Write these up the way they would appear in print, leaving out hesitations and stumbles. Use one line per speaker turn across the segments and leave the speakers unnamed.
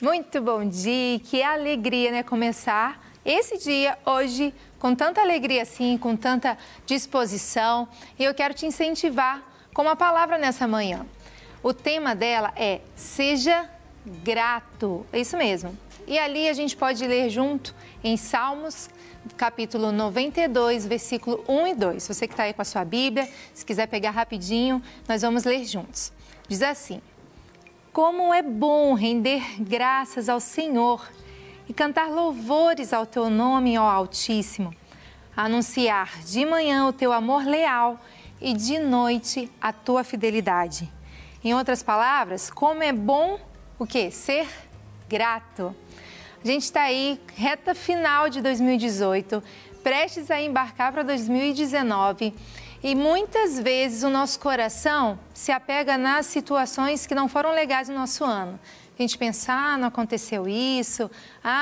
Muito bom dia, que alegria, né, começar esse dia hoje com tanta alegria assim, com tanta disposição. E eu quero te incentivar com uma palavra nessa manhã. O tema dela é Seja Grato, é isso mesmo. E ali a gente pode ler junto em Salmos, capítulo 92, versículo 1 e 2. Você que está aí com a sua Bíblia, se quiser pegar rapidinho, nós vamos ler juntos. Diz assim: Como é bom render graças ao Senhor e cantar louvores ao teu nome, ó Altíssimo. Anunciar de manhã o teu amor leal e de noite a tua fidelidade. Em outras palavras, como é bom o quê? Ser grato. A gente está aí, reta final de 2018, prestes a embarcar para 2019 e muitas vezes o nosso coração se apega nas situações que não foram legais no nosso ano. A gente pensa, não aconteceu isso,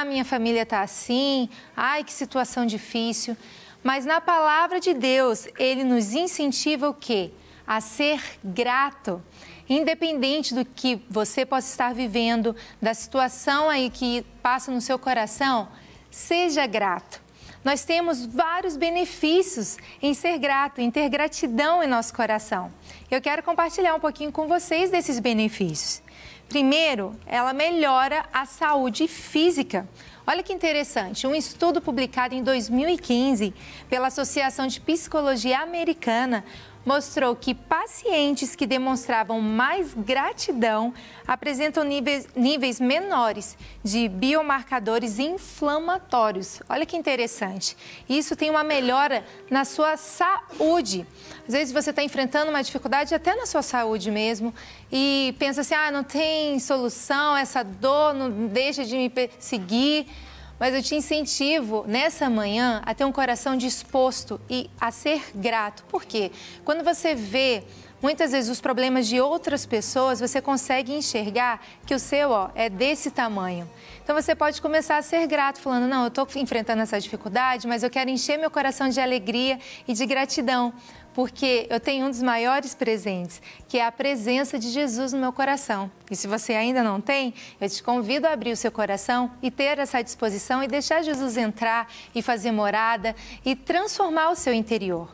minha família está assim, ai, que situação difícil. Mas na palavra de Deus, Ele nos incentiva o quê? A ser grato. Independente do que você possa estar vivendo, da situação aí que passa no seu coração, seja grato. Nós temos vários benefícios em ser grato, em ter gratidão em nosso coração. Eu quero compartilhar um pouquinho com vocês desses benefícios. Primeiro, ela melhora a saúde física. Olha que interessante, um estudo publicado em 2015 pela Associação de Psicologia Americana mostrou que pacientes que demonstravam mais gratidão apresentam níveis menores de biomarcadores inflamatórios. Olha que interessante. Isso tem uma melhora na sua saúde. Às vezes você está enfrentando uma dificuldade até na sua saúde mesmo e pensa assim, não tem solução, essa dor não deixa de me perseguir. Mas eu te incentivo nessa manhã a ter um coração disposto e a ser grato. Por quê? Quando você vê muitas vezes os problemas de outras pessoas, você consegue enxergar que o seu é desse tamanho. Então você pode começar a ser grato, falando, não, eu estou enfrentando essa dificuldade, mas eu quero encher meu coração de alegria e de gratidão. Porque eu tenho um dos maiores presentes, que é a presença de Jesus no meu coração. E se você ainda não tem, eu te convido a abrir o seu coração e ter essa disposição e deixar Jesus entrar e fazer morada e transformar o seu interior.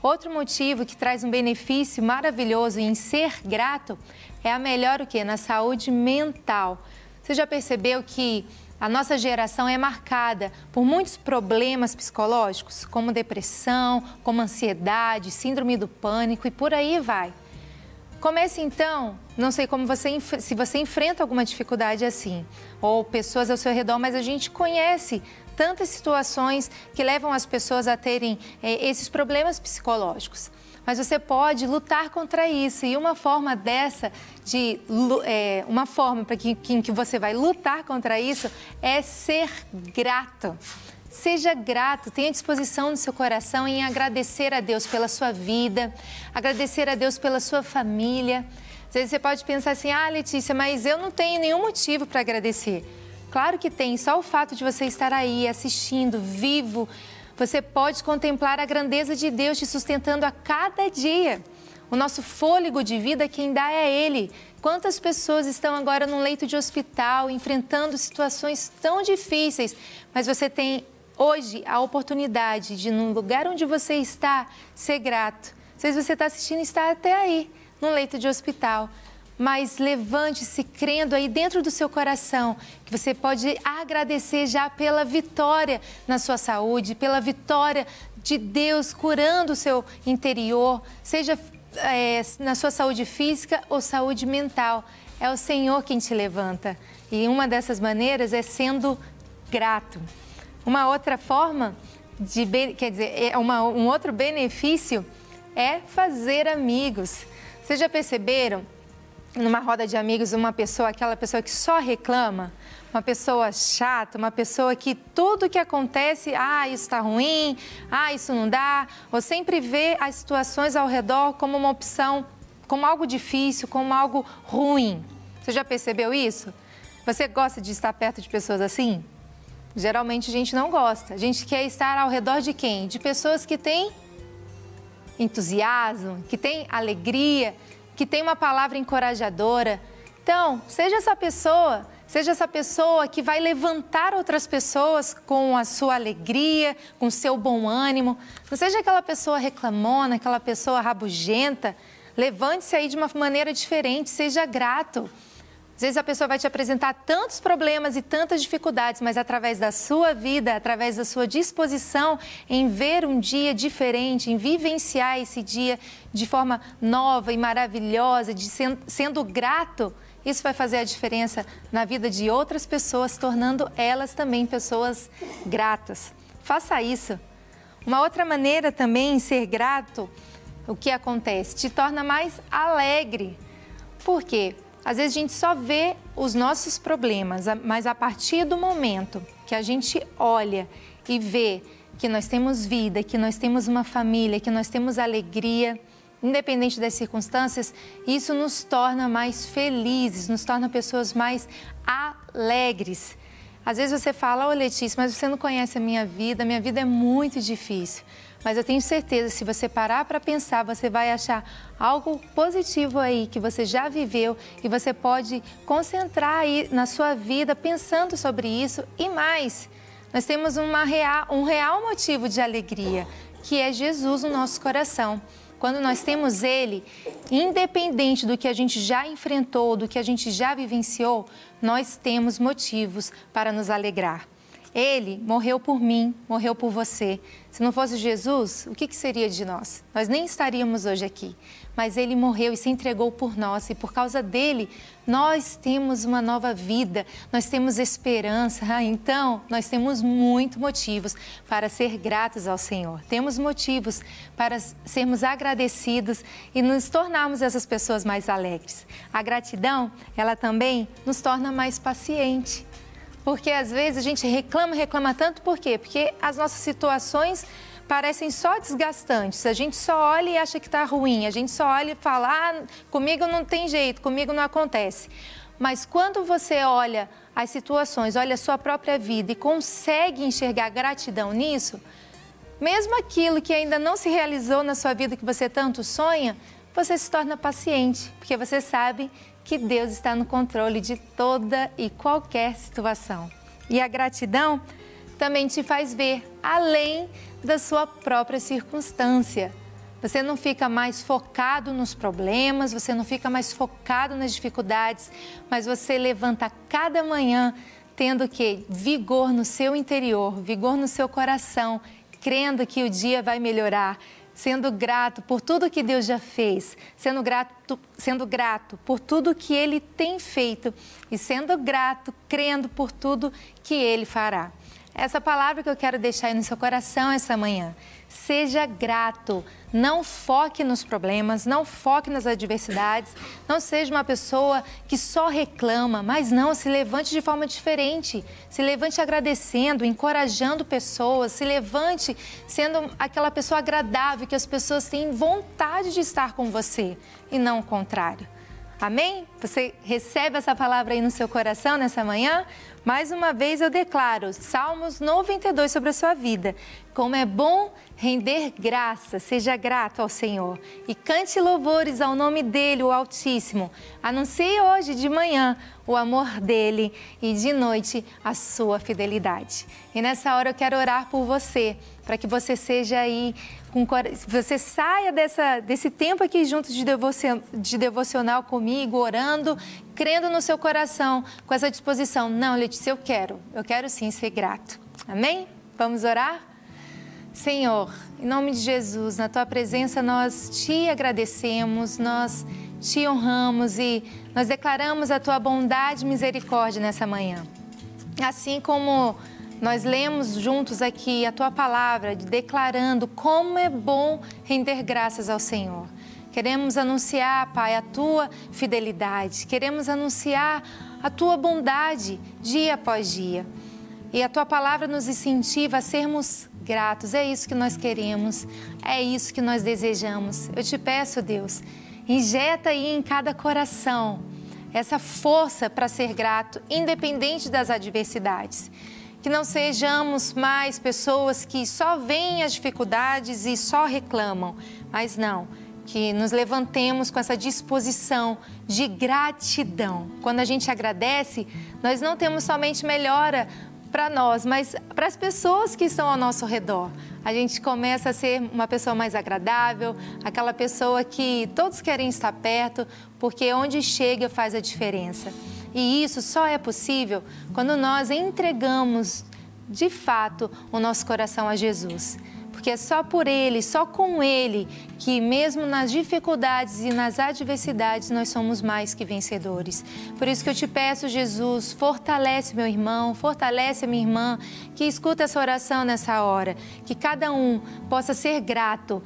Outro motivo que traz um benefício maravilhoso em ser grato é a melhora o quê? Na saúde mental. Você já percebeu que a nossa geração é marcada por muitos problemas psicológicos, como depressão, como ansiedade, síndrome do pânico e por aí vai. Comece então, não sei se você enfrenta alguma dificuldade assim, ou pessoas ao seu redor, mas a gente conhece tantas situações que levam as pessoas a terem esses problemas psicológicos. Mas você pode lutar contra isso e uma forma uma forma para que você vai lutar contra isso é ser grato. Seja grato, tenha disposição no seu coração em agradecer a Deus pela sua vida, agradecer a Deus pela sua família. Às vezes você pode pensar assim, Letícia, mas eu não tenho nenhum motivo para agradecer. Claro que tem, só o fato de você estar aí assistindo, vivo, você pode contemplar a grandeza de Deus te sustentando a cada dia. O nosso fôlego de vida, quem dá é Ele. Quantas pessoas estão agora num leito de hospital, enfrentando situações tão difíceis, mas você tem hoje a oportunidade de, num lugar onde você está, ser grato. Às vezes você está assistindo e está até aí, num leito de hospital. Mas levante-se crendo aí dentro do seu coração que você pode agradecer já pela vitória na sua saúde, pela vitória de Deus curando o seu interior, seja na sua saúde física ou saúde mental. É o Senhor quem te levanta. E uma dessas maneiras é sendo grato. Uma outra forma, um outro benefício é fazer amigos. Vocês já perceberam? Numa roda de amigos, aquela pessoa que só reclama, uma pessoa chata, uma pessoa que tudo que acontece, isso está ruim, isso não dá, ou sempre vê as situações ao redor como uma opção, como algo difícil, como algo ruim. Você já percebeu isso? Você gosta de estar perto de pessoas assim? Geralmente a gente não gosta. A gente quer estar ao redor de quem? De pessoas que têm entusiasmo, que têm alegria, que têm uma palavra encorajadora. Então, seja essa pessoa, Seja essa pessoa que vai levantar outras pessoas com a sua alegria, com o seu bom ânimo. Não seja aquela pessoa reclamona, aquela pessoa rabugenta. Levante-se aí de uma maneira diferente, seja grato. Às vezes a pessoa vai te apresentar tantos problemas e tantas dificuldades, mas através da sua vida, através da sua disposição em ver um dia diferente, em vivenciar esse dia de forma nova e maravilhosa, sendo grato, isso vai fazer a diferença na vida de outras pessoas, tornando elas também pessoas gratas. Faça isso. Uma outra maneira também, ser grato, o que acontece? Te torna mais alegre. Por quê? Às vezes a gente só vê os nossos problemas, mas a partir do momento que a gente olha e vê que nós temos vida, que nós temos uma família, que nós temos alegria, independente das circunstâncias, isso nos torna mais felizes, nos torna pessoas mais alegres. Às vezes você fala, ô Letícia, mas você não conhece a minha vida é muito difícil. Mas eu tenho certeza, se você parar para pensar, você vai achar algo positivo aí que você já viveu e você pode concentrar aí na sua vida pensando sobre isso e mais. Nós temos um real motivo de alegria, que é Jesus no nosso coração. Quando nós temos Ele, independente do que a gente já enfrentou, do que a gente já vivenciou, nós temos motivos para nos alegrar. Ele morreu por mim, morreu por você. Se não fosse Jesus, o que seria de nós? Nós nem estaríamos hoje aqui. Mas Ele morreu e se entregou por nós. E por causa dele, nós temos uma nova vida, nós temos esperança. Então, nós temos muitos motivos para ser gratos ao Senhor. Temos motivos para sermos agradecidos e nos tornarmos essas pessoas mais alegres. A gratidão, ela também nos torna mais pacientes. Porque às vezes a gente reclama tanto, por quê? Porque as nossas situações parecem só desgastantes, a gente só olha e acha que está ruim, a gente só olha e fala, comigo não tem jeito, comigo não acontece. Mas quando você olha as situações, olha a sua própria vida e consegue enxergar gratidão nisso, mesmo aquilo que ainda não se realizou na sua vida que você tanto sonha, você se torna paciente, porque você sabe que Deus está no controle de toda e qualquer situação. E a gratidão também te faz ver além da sua própria circunstância. Você não fica mais focado nos problemas, você não fica mais focado nas dificuldades, mas você levanta cada manhã tendo que vigor no seu interior, vigor no seu coração, crendo que o dia vai melhorar, sendo grato por tudo que Deus já fez, sendo grato por tudo que Ele tem feito e sendo grato, crendo por tudo que Ele fará. Essa palavra que eu quero deixar aí no seu coração essa manhã. Seja grato, não foque nos problemas, não foque nas adversidades, não seja uma pessoa que só reclama, mas não, se levante de forma diferente, se levante agradecendo, encorajando pessoas, se levante sendo aquela pessoa agradável, que as pessoas têm vontade de estar com você e não o contrário. Amém? Você recebe essa palavra aí no seu coração nessa manhã? Mais uma vez eu declaro, Salmos 92 sobre a sua vida. Como é bom render graça, seja grato ao Senhor. E cante louvores ao nome dEle, o Altíssimo. Anuncie hoje de manhã o amor dEle e de noite a sua fidelidade. E nessa hora eu quero orar por você, para que você seja aí, você saia desse tempo aqui juntos de devocional comigo, orando, crendo no seu coração, com essa disposição. Não, Letícia, eu quero sim ser grato. Amém? Vamos orar? Senhor, em nome de Jesus, na Tua presença nós Te agradecemos, nós Te honramos e nós declaramos a Tua bondade e misericórdia nessa manhã. Assim como nós lemos juntos aqui a Tua palavra, declarando como é bom render graças ao Senhor. Queremos anunciar, Pai, a Tua fidelidade, queremos anunciar a Tua bondade dia após dia. E a Tua palavra nos incentiva a sermos gratos, é isso que nós queremos, é isso que nós desejamos. Eu te peço, Deus, injeta aí em cada coração essa força para ser grato, independente das adversidades. Que não sejamos mais pessoas que só veem as dificuldades e só reclamam, mas não, que nos levantemos com essa disposição de gratidão. Quando a gente agradece, nós não temos somente melhora para nós, mas para as pessoas que estão ao nosso redor. A gente começa a ser uma pessoa mais agradável, aquela pessoa que todos querem estar perto, porque onde chega faz a diferença. E isso só é possível quando nós entregamos, de fato, o nosso coração a Jesus. Porque é só por Ele, só com Ele, que mesmo nas dificuldades e nas adversidades, nós somos mais que vencedores. Por isso que eu te peço, Jesus, fortalece meu irmão, fortalece a minha irmã, que escuta essa oração nessa hora, que cada um possa ser grato,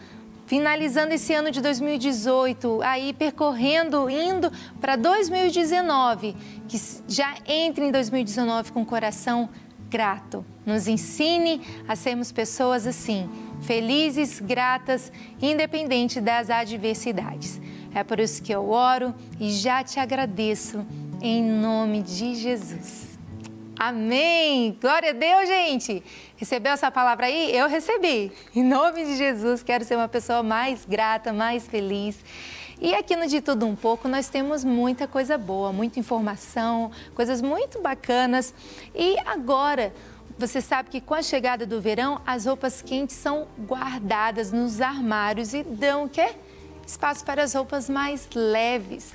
finalizando esse ano de 2018, aí percorrendo, indo para 2019, que já entre em 2019 com o coração grato. Nos ensine a sermos pessoas assim, felizes, gratas, independente das adversidades. É por isso que eu oro e já te agradeço, em nome de Jesus. Amém! Glória a Deus, gente! Recebeu essa palavra aí? Eu recebi. Em nome de Jesus, quero ser uma pessoa mais grata, mais feliz. E aqui no De Tudo Um Pouco nós temos muita coisa boa, muita informação, coisas muito bacanas. E agora, você sabe que com a chegada do verão, as roupas quentes são guardadas nos armários e dão o quê? Espaço para as roupas mais leves.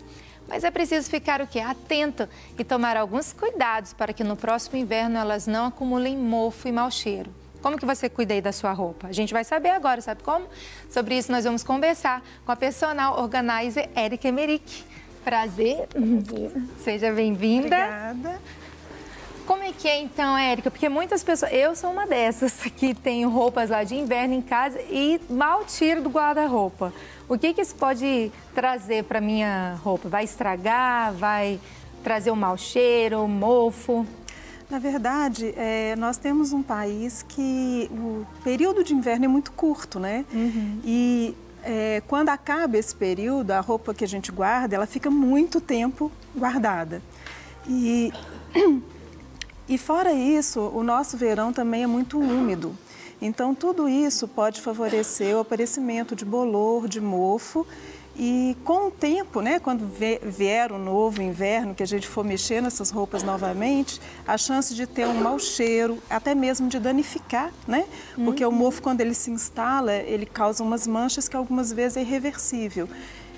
Mas é preciso ficar o quê? Atento e tomar alguns cuidados para que no próximo inverno elas não acumulem mofo e mau cheiro. Como que você cuida aí da sua roupa? A gente vai saber agora, sabe como? Sobre isso nós vamos conversar com a personal organizer Érica Emerick. Prazer. Seja bem-vinda.
Obrigada.
Como é que é então, Érica? Porque muitas pessoas... Eu sou uma dessas que tenho roupas lá de inverno em casa e mal tiro do guarda-roupa. O que isso pode trazer para minha roupa? Vai estragar? Vai trazer um mau cheiro, um mofo?
Na verdade, nós temos um país que o período de inverno é muito curto, né?
Uhum.
E quando acaba esse período, a roupa que a gente guarda, ela fica muito tempo guardada. E fora isso, o nosso verão também é muito úmido. Então, tudo isso pode favorecer o aparecimento de bolor, de mofo. E com o tempo, né, quando vier o novo inverno, que a gente for mexer nessas roupas novamente, a chance de ter um mau cheiro, até mesmo de danificar, né? Porque o mofo, quando ele se instala, ele causa umas manchas que algumas vezes é irreversível.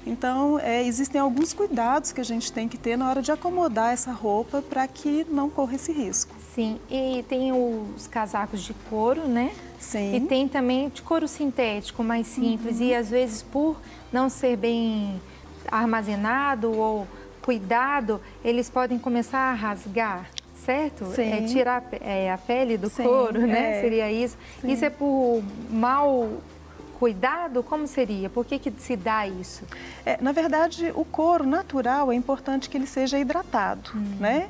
Então, existem alguns cuidados que a gente tem que ter na hora de acomodar essa roupa para que não corra esse risco.
Sim, e tem os casacos de couro, né?
Sim.
E tem também de couro sintético, mais simples. E às vezes, por não ser bem armazenado ou cuidado, eles podem começar a rasgar, certo?
Sim.
Tirar a pele do couro, né? Seria isso. Sim. Isso é por mau cuidado? Como seria? Por que se dá isso?
Na verdade, o couro natural é importante que ele seja hidratado, né?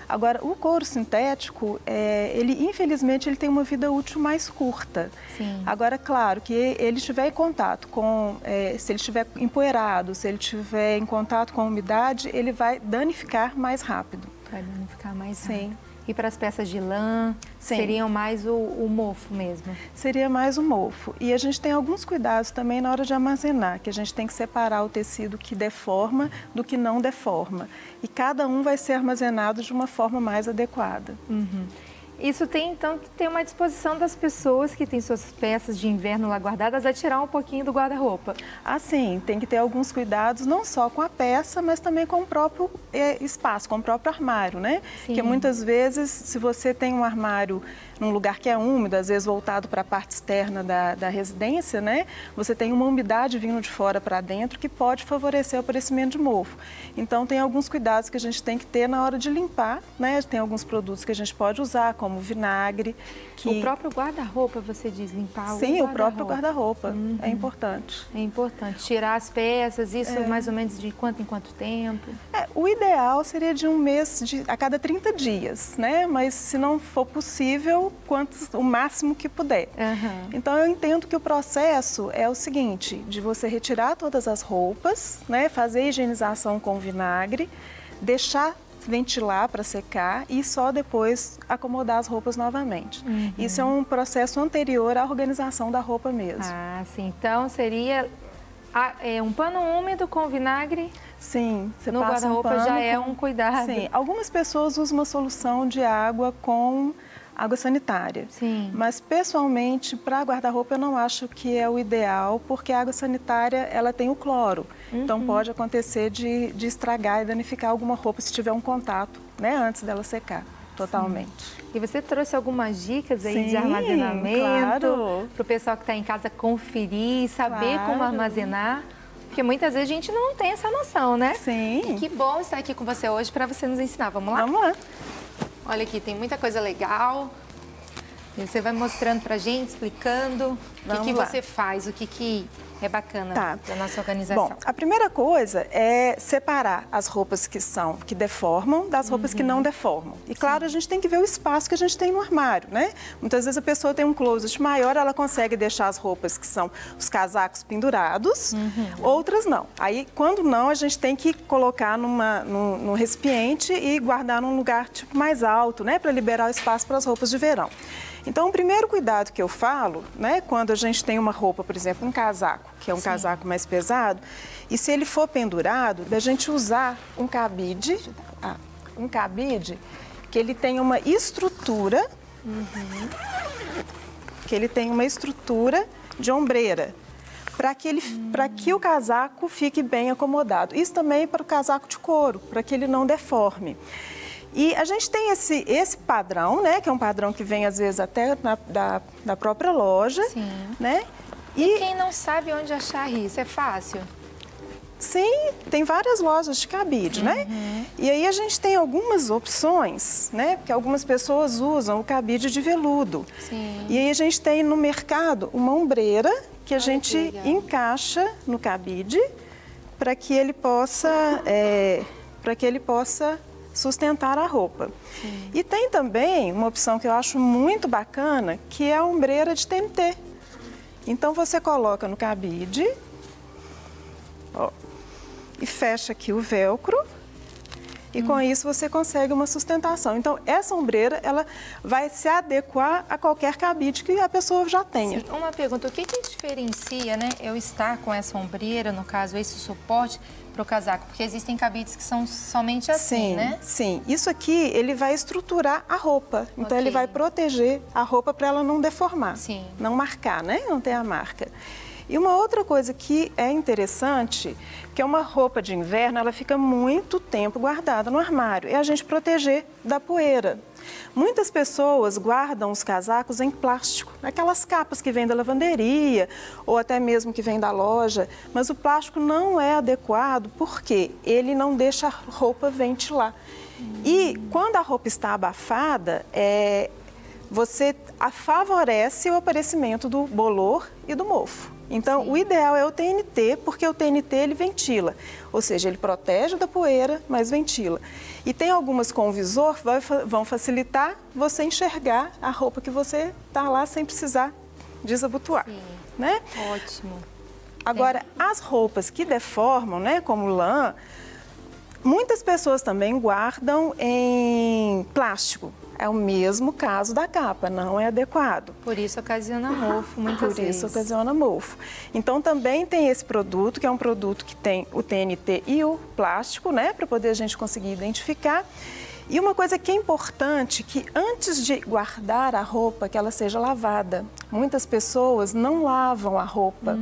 Agora, o couro sintético, ele infelizmente ele tem uma vida útil mais curta.
Sim.
Agora, claro, que ele estiver em contato com, se ele estiver empoeirado, se ele estiver em contato com a umidade, ele vai danificar mais rápido.
Vai danificar mais rápido.
Sim.
E para as peças de lã,
Sim.
seriam mais o mofo mesmo?
Seria mais o mofo. E a gente tem alguns cuidados também na hora de armazenar, que a gente tem que separar o tecido que deforma do que não deforma. E cada um vai ser armazenado de uma forma mais adequada.
Isso tem, então, que ter uma disposição das pessoas que têm suas peças de inverno lá guardadas a tirar um pouquinho do guarda-roupa.
Assim, tem que ter alguns cuidados, não só com a peça, mas também com o próprio espaço, com o próprio armário, né?
Sim.
Porque muitas vezes, se você tem um armário num lugar que é úmido, às vezes voltado para a parte externa da residência, né? Você tem uma umidade vindo de fora para dentro que pode favorecer o aparecimento de mofo. Então, tem alguns cuidados que a gente tem que ter na hora de limpar, né? Tem alguns produtos que a gente pode usar, como vinagre.
O próprio guarda-roupa, você diz, limpar o
Sim, o próprio guarda-roupa. É importante.
É importante. Tirar as peças, isso mais ou menos de quanto em quanto tempo?
O ideal seria de um mês a cada 30 dias, né? Mas se não for possível, o máximo que puder. Então, eu entendo que o processo é o seguinte, de você retirar todas as roupas, né? Fazer a higienização com vinagre, deixar ventilar para secar e só depois acomodar as roupas novamente. Isso é um processo anterior à organização da roupa mesmo.
Ah, sim. Então, seria Um pano úmido com vinagre?
Sim, você
no
passa
guarda-roupa já é um cuidado.
Sim, algumas pessoas usam uma solução de água com água sanitária.
Sim.
Mas, pessoalmente, para guarda-roupa eu não acho que é o ideal, porque a água sanitária, ela tem o cloro. Então, pode acontecer de estragar e danificar alguma roupa se tiver um contato, né, antes dela secar totalmente.
Sim. E você trouxe algumas dicas aí de
Sim,
armazenamento
claro.
para o pessoal que está em casa conferir, saber como armazenar. Porque muitas vezes a gente não tem essa noção, né?
Sim.
E que bom estar aqui com você hoje para você nos ensinar. Vamos lá?
Vamos lá.
Olha aqui, tem muita coisa legal. E você vai mostrando pra gente, explicando o que você faz, o que é bacana da nossa organização.
Bom, a primeira coisa é separar as roupas que deformam das roupas que não deformam. E claro, a gente tem que ver o espaço que a gente tem no armário, né? Muitas vezes a pessoa tem um closet maior, ela consegue deixar as roupas que são os casacos pendurados, outras não. Aí, quando não, a gente tem que colocar num recipiente e guardar num lugar tipo mais alto, né? Para liberar o espaço para as roupas de verão. Então, o primeiro cuidado que eu falo, né, quando a gente tem uma roupa, por exemplo, um casaco, que é um casaco mais pesado, e se ele for pendurado, da gente usar um cabide que ele tem uma estrutura, de ombreira, para que o casaco fique bem acomodado. Isso também para o casaco de couro, para que ele não deforme. E a gente tem esse padrão, né, que é um padrão que vem às vezes até da própria loja, né?
E quem não sabe onde achar isso, é fácil?
Sim, tem várias lojas de cabide, né? E aí a gente tem algumas opções, né? Porque algumas pessoas usam o cabide de veludo.
Sim.
E aí a gente tem no mercado uma ombreira que a gente encaixa no cabide para que ele possa sustentar a roupa. Sim. E tem também uma opção que eu acho muito bacana, que é a ombreira de TNT. Então, você coloca no cabide, ó, e fecha aqui o velcro, e com isso você consegue uma sustentação. Então, essa ombreira, ela vai se adequar a qualquer cabide que a pessoa já tenha.
Sim. Uma pergunta, o que diferencia, né, eu estar com essa ombreira, no caso, esse suporte, para o casaco? Porque existem cabides que são somente assim, né?
Sim, isso aqui, ele vai estruturar a roupa. Então, ele vai proteger a roupa para ela não deformar, não marcar, né? Não ter a marca. E uma outra coisa que é interessante, que é uma roupa de inverno, ela fica muito tempo guardada no armário, é a gente proteger da poeira. Muitas pessoas guardam os casacos em plástico, aquelas capas que vêm da lavanderia ou até mesmo que vêm da loja, mas o plástico não é adequado porque ele não deixa a roupa ventilar. E quando a roupa está abafada, você favorece o aparecimento do bolor e do mofo. Então, o ideal é o TNT, porque o TNT ele ventila, ou seja, ele protege da poeira, mas ventila. E tem algumas com visor que vão facilitar você enxergar a roupa que você está lá sem precisar desabotoar, né?
Ótimo.
Agora, as roupas que deformam, né, como lã, muitas pessoas também guardam em plástico. É o mesmo caso da capa, não é adequado.
Por isso ocasiona mofo muitas vezes.
Por isso ocasiona mofo. Então também tem esse produto, que é um produto que tem o TNT e o plástico, né, para poder a gente conseguir identificar. E uma coisa que é importante, que antes de guardar a roupa, que ela seja lavada. Muitas pessoas não lavam a roupa.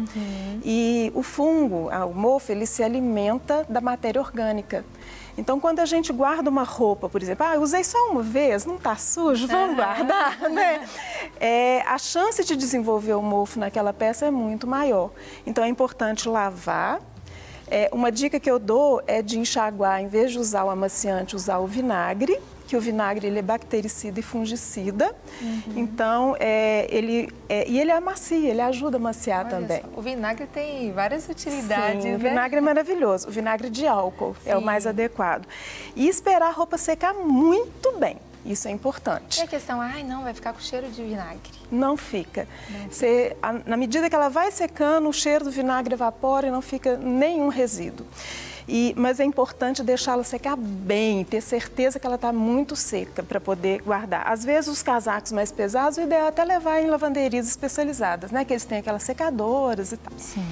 E o fungo, o mofo, ele se alimenta da matéria orgânica. Então, quando a gente guarda uma roupa, por exemplo, eu usei só uma vez, não está sujo, vamos guardar, né? A chance de desenvolver o mofo naquela peça é muito maior. Então, é importante lavar. Uma dica que eu dou é de enxaguar, em vez de usar o amaciante, usar o vinagre, que o vinagre ele é bactericida e fungicida. Então, ele amacia, ele ajuda a amaciar. Olha também.
Só, o vinagre tem várias utilidades,
Sim, o vinagre é maravilhoso. O vinagre de álcool é o mais adequado. E esperar a roupa secar muito bem. Isso é importante.
E a questão, não, vai ficar com cheiro de vinagre.
Não fica. Na medida que ela vai secando, o cheiro do vinagre evapora e não fica nenhum resíduo. Mas é importante deixá-la secar bem, ter certeza que ela está muito seca para poder guardar. Às vezes, os casacos mais pesados, o ideal é até levar em lavanderias especializadas, né? Que eles têm aquelas secadoras e tal.
Sim.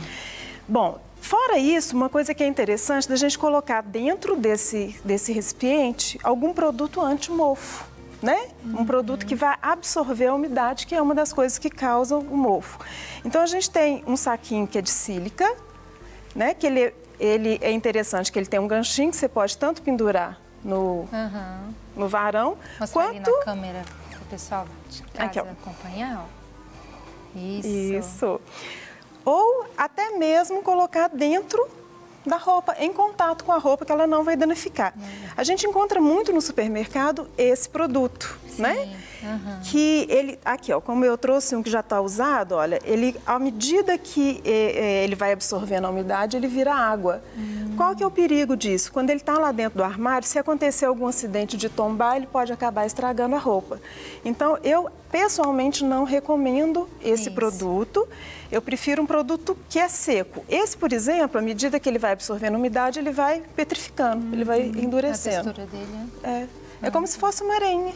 Bom, fora isso, uma coisa que é interessante da gente colocar dentro desse recipiente algum produto anti-mofo, né? Um produto que vai absorver a umidade, que é uma das coisas que causam o mofo. Então, a gente tem um saquinho que é de sílica, né? Que ele é interessante, que ele tem um ganchinho que você pode tanto pendurar no varão,
mostrar
quanto...
ali na câmera para o pessoal de casa
aqui, ó,
acompanhar, ó.
Isso. Ou até mesmo colocar dentro da roupa, em contato com a roupa, que ela não vai danificar. A gente encontra muito no supermercado esse produto, né? Que ele, aqui ó, como eu trouxe um que já está usado, olha, ele, à medida que ele vai absorvendo a umidade, ele vira água. Qual que é o perigo disso? Quando ele está lá dentro do armário, se acontecer algum acidente de tombar, ele pode acabar estragando a roupa. Então, eu pessoalmente não recomendo esse produto. Eu prefiro um produto que é seco. Esse, por exemplo, à medida que ele vai absorvendo umidade, ele vai petrificando, ele vai endurecendo.
A textura dele
é como se fosse uma areia,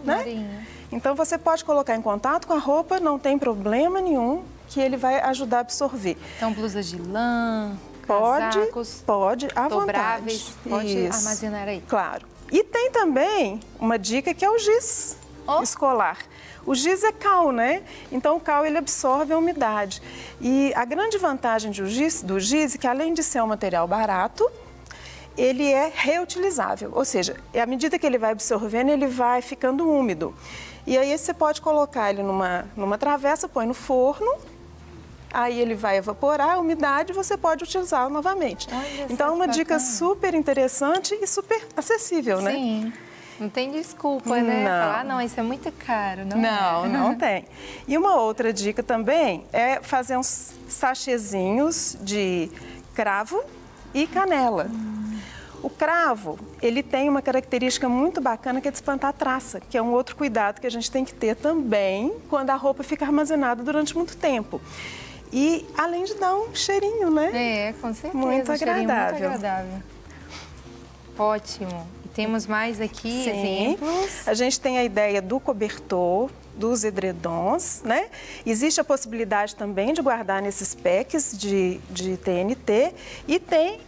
né?
Areia.
Então, você pode colocar em contato com a roupa, não tem problema nenhum, que ele vai ajudar a absorver.
Então, blusas de lã,
casacos, pode, à
dobráveis,
vontade.
Pode armazenar aí.
Claro. E tem também uma dica que é o giz escolar. O giz é cal, né? Então, o cal ele absorve a umidade. E a grande vantagem do giz é que, além de ser um material barato, ele é reutilizável. Ou seja, à medida que ele vai absorvendo, ele vai ficando úmido. E aí, você pode colocar ele numa travessa, põe no forno, aí ele vai evaporar a umidade e você pode utilizá-lo novamente. Então, é uma dica super interessante e super acessível, né?
Sim. Não tem desculpa, né? Falar, não, isso é muito caro.
Não tem. E uma outra dica também é fazer uns sachêzinhos de cravo e canela. O cravo, ele tem uma característica muito bacana que é de espantar a traça, que é um outro cuidado que a gente tem que ter também quando a roupa fica armazenada durante muito tempo. E além de dar um cheirinho, né?
É, com certeza.
Muito agradável.
Muito agradável. Ótimo. Temos mais aqui exemplos.
A gente tem a ideia do cobertor, dos edredons, né? Existe a possibilidade também de guardar nesses packs de TNT e tem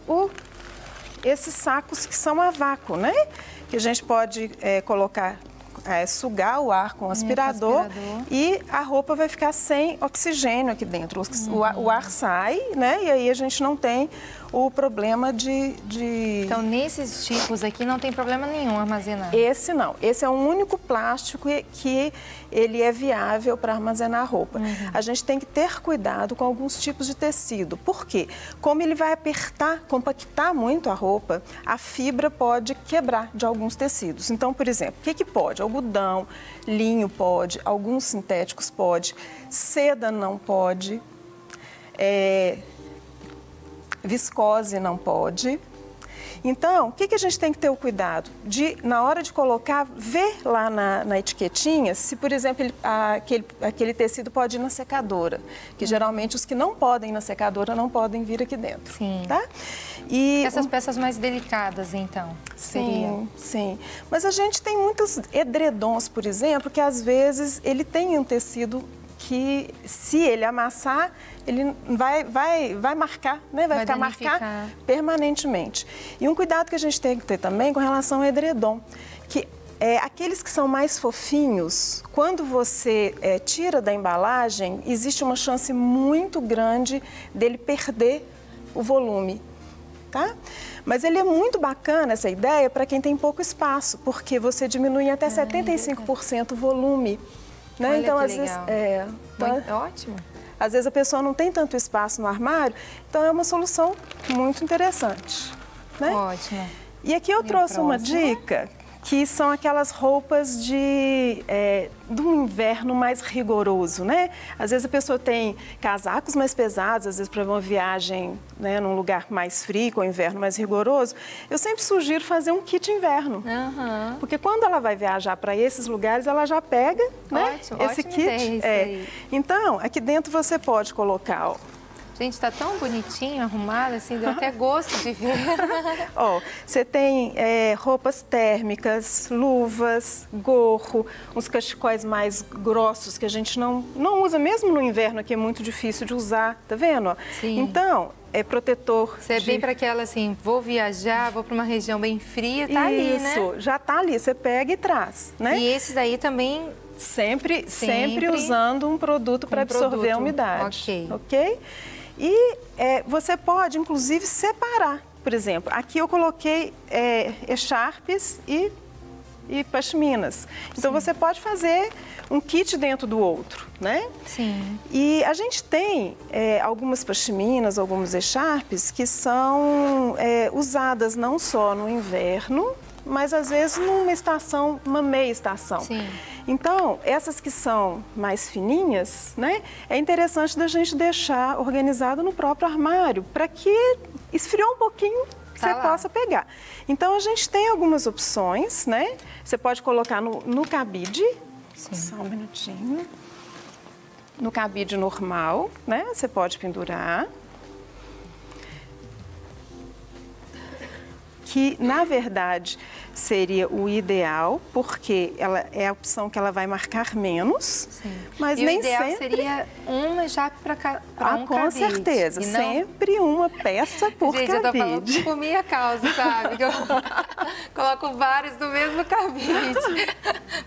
esses sacos que são a vácuo, né? Que a gente pode colocar, sugar o ar com o aspirador e a roupa vai ficar sem oxigênio aqui dentro. O ar sai, né? E aí a gente não tem o problema de...
Então, nesses tipos aqui não tem problema nenhum armazenar?
Esse não. Esse é o único plástico que ele é viável para armazenar a roupa. A gente tem que ter cuidado com alguns tipos de tecido. Por quê? Como ele vai apertar, compactar muito a roupa, a fibra pode quebrar de alguns tecidos. Então, por exemplo, o que pode? Algodão, linho pode, alguns sintéticos pode, seda não pode, viscose não pode. Então, o que a gente tem que ter o cuidado? De, na hora de colocar, ver lá na etiquetinha se, por exemplo, aquele tecido pode ir na secadora. Que geralmente os que não podem ir na secadora não podem vir aqui dentro.
Sim.
Tá? E
essas peças mais delicadas, então?
Sim. Mas a gente tem muitos edredons, por exemplo, que às vezes ele tem um tecido que, se ele amassar, ele vai marcar, né? Vai ficar marcado permanentemente. E um cuidado que a gente tem que ter também com relação ao edredom, que aqueles que são mais fofinhos, quando você tira da embalagem, existe uma chance muito grande dele perder o volume, tá? Mas ele é muito bacana, essa ideia, para quem tem pouco espaço, porque você diminui até 75% o volume. Né?
Olha,
então, que
às
legal.
vezes, ótimo.
Às vezes a pessoa não tem tanto espaço no armário, então é uma solução muito interessante. Né?
Ótimo.
E aqui eu trouxe uma dica, que são aquelas roupas do inverno mais rigoroso, né? Às vezes a pessoa tem casacos mais pesados, às vezes para uma viagem, né, num lugar mais frio, com o inverno mais rigoroso. Eu sempre sugiro fazer um kit inverno. Porque quando ela vai viajar para esses lugares, ela já pega, né, esse kit.
Ideia, isso aí.
Então, aqui dentro você pode colocar
Gente, tá tão bonitinho, arrumado, assim, deu até gosto de ver.
Ó, você tem roupas térmicas, luvas, gorro, uns cachecóis mais grossos que a gente não usa, mesmo no inverno, que é muito difícil de usar, tá vendo? Ó?
Sim.
Então, é protetor.
Você é bem para aquela assim, vou viajar, vou para uma região bem fria, tá ali, né?
Isso, já tá ali, você pega e traz, né?
E esses aí também...
Sempre usando um produto para absorver a umidade. Ok? E você pode, inclusive, separar. Por exemplo, aqui eu coloquei echarpes e pashminas. Então, você pode fazer um kit dentro do outro, né?
Sim.
E a gente tem algumas pashminas, alguns echarpes que são usadas não só no inverno, mas às vezes numa estação, uma meia estação.
Sim.
Então, essas que são mais fininhas, né, é interessante da gente deixar organizado no próprio armário, para que esfriou um pouquinho, você possa pegar. Então, a gente tem algumas opções, né? Você pode colocar no cabide. Sim. Só um minutinho. No cabide normal, né? Você pode pendurar. Que, na verdade, seria o ideal, porque ela é a opção que ela vai marcar menos.
Sim.
Mas
e
nem
o ideal
sempre...
seria uma já para um
com
cabide.
certeza,
não...
sempre uma peça por
Gente,
cabide.
Eu tô falando por minha causa, sabe? Que eu coloco vários do mesmo cabide.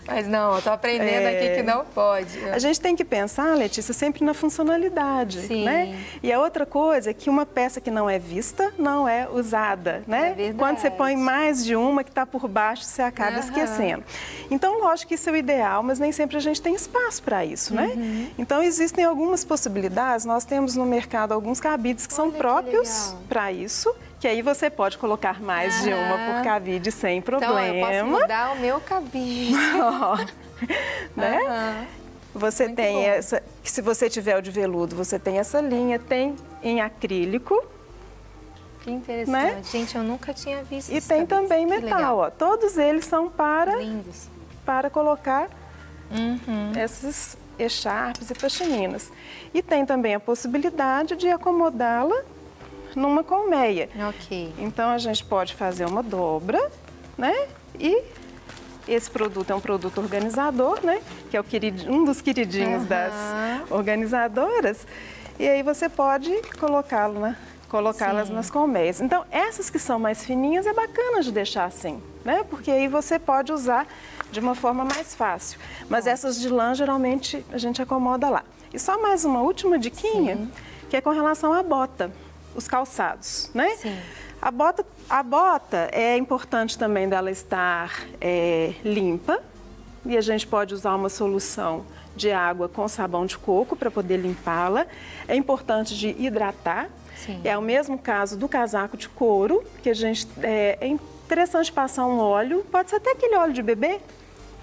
Mas não, eu tô aprendendo aqui que não pode.
A gente tem que pensar, Letícia, sempre na funcionalidade,
Sim.
né? E a outra coisa é que uma peça que não é vista não é usada, né?
É verdade.
Quando você põe mais de uma que está por baixo, você acaba esquecendo. Então, lógico que isso é o ideal, mas nem sempre a gente tem espaço para isso, né? Então, existem algumas possibilidades. Nós temos no mercado alguns cabides que são próprios para isso, que aí você pode colocar mais de uma por cabide sem problema.
Então, eu posso mudar o meu cabide.
Né? Você
muito
tem
bom.
essa, que se você tiver o de veludo, você tem essa linha, tem em acrílico.
Que interessante.
Né?
Gente, eu nunca tinha visto
E tem também metal, ó. Todos eles são
Lindos.
para colocar esses echarpes e pashminas. E tem também a possibilidade de acomodá-la numa colmeia.
Ok.
Então, a gente pode fazer uma dobra, né? E esse produto é um produto organizador, né? Que é um dos queridinhos das organizadoras. E aí você pode colocá-las nas colmeias. Então, essas que são mais fininhas é bacana de deixar assim, né? Porque aí você pode usar de uma forma mais fácil. Mas essas de lã, geralmente, a gente acomoda lá. E só mais uma última diquinha, que é com relação à bota, os calçados, né?
Sim.
A bota é importante também dela estar limpa. E a gente pode usar uma solução de água com sabão de coco para poder limpá-la. É importante de hidratar.
Sim.
É o mesmo caso do casaco de couro, que a gente é interessante passar um óleo, pode ser até aquele óleo de bebê.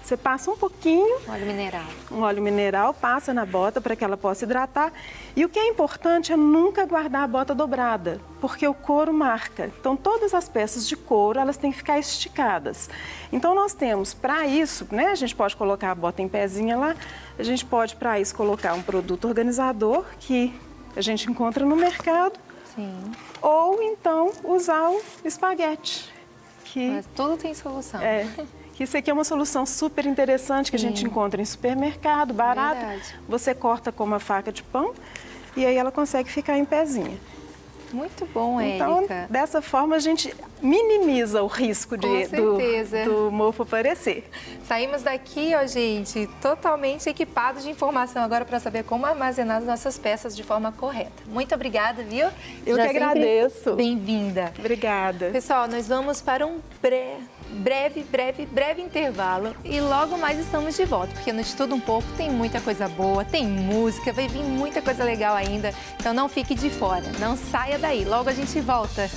Você passa um pouquinho,
Óleo mineral.
um óleo mineral, passa na bota para que ela possa hidratar. E o que é importante é nunca guardar a bota dobrada, porque o couro marca. Então, todas as peças de couro, elas têm que ficar esticadas. Então, nós temos, para isso, né, a gente pode colocar a bota em pezinha lá, a gente pode, para isso, colocar um produto organizador que a gente encontra no mercado.
Sim.
Ou, então, usar o espaguete.
Mas tudo tem solução.
Isso aqui é uma solução super interessante que a gente encontra em supermercado, barato.
Verdade.
Você corta com uma faca de pão e aí ela consegue ficar em pezinha.
Muito bom,
Então,
Érica.
dessa forma, a gente minimiza o risco do mofo aparecer.
Saímos daqui, ó, gente, totalmente equipados de informação agora para saber como armazenar as nossas peças de forma correta. Muito obrigada, viu?
Eu que agradeço.
Bem-vinda.
Obrigada.
Pessoal, nós vamos para um breve intervalo e logo mais estamos de volta, porque no Estuda um Pouco tem muita coisa boa, tem música, vai vir muita coisa legal ainda, então não fique de fora, não saia daí, logo a gente volta.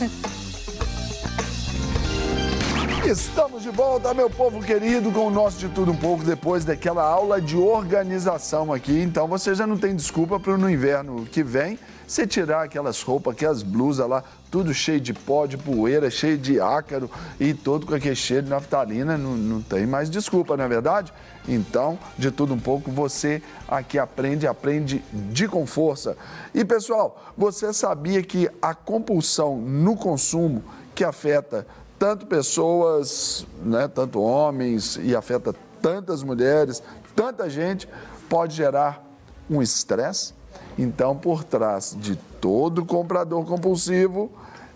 Estamos de volta, meu povo querido, com o nosso De Tudo Um Pouco, depois daquela aula de organização aqui. Então você já não tem desculpa para no inverno que vem você tirar aquelas roupas, aquelas blusas lá, tudo cheio de pó, de poeira, cheio de ácaro e todo com aquele cheiro de naftalina. Não tem mais desculpa, não é verdade? Então, de tudo um pouco, você aqui aprende de com força. E pessoal, você sabia que a compulsão no consumo que afeta tanto pessoas, né, tanto homens e afeta tantas mulheres, tanta gente, pode gerar um estresse? Então, por trás de todo comprador compulsivo,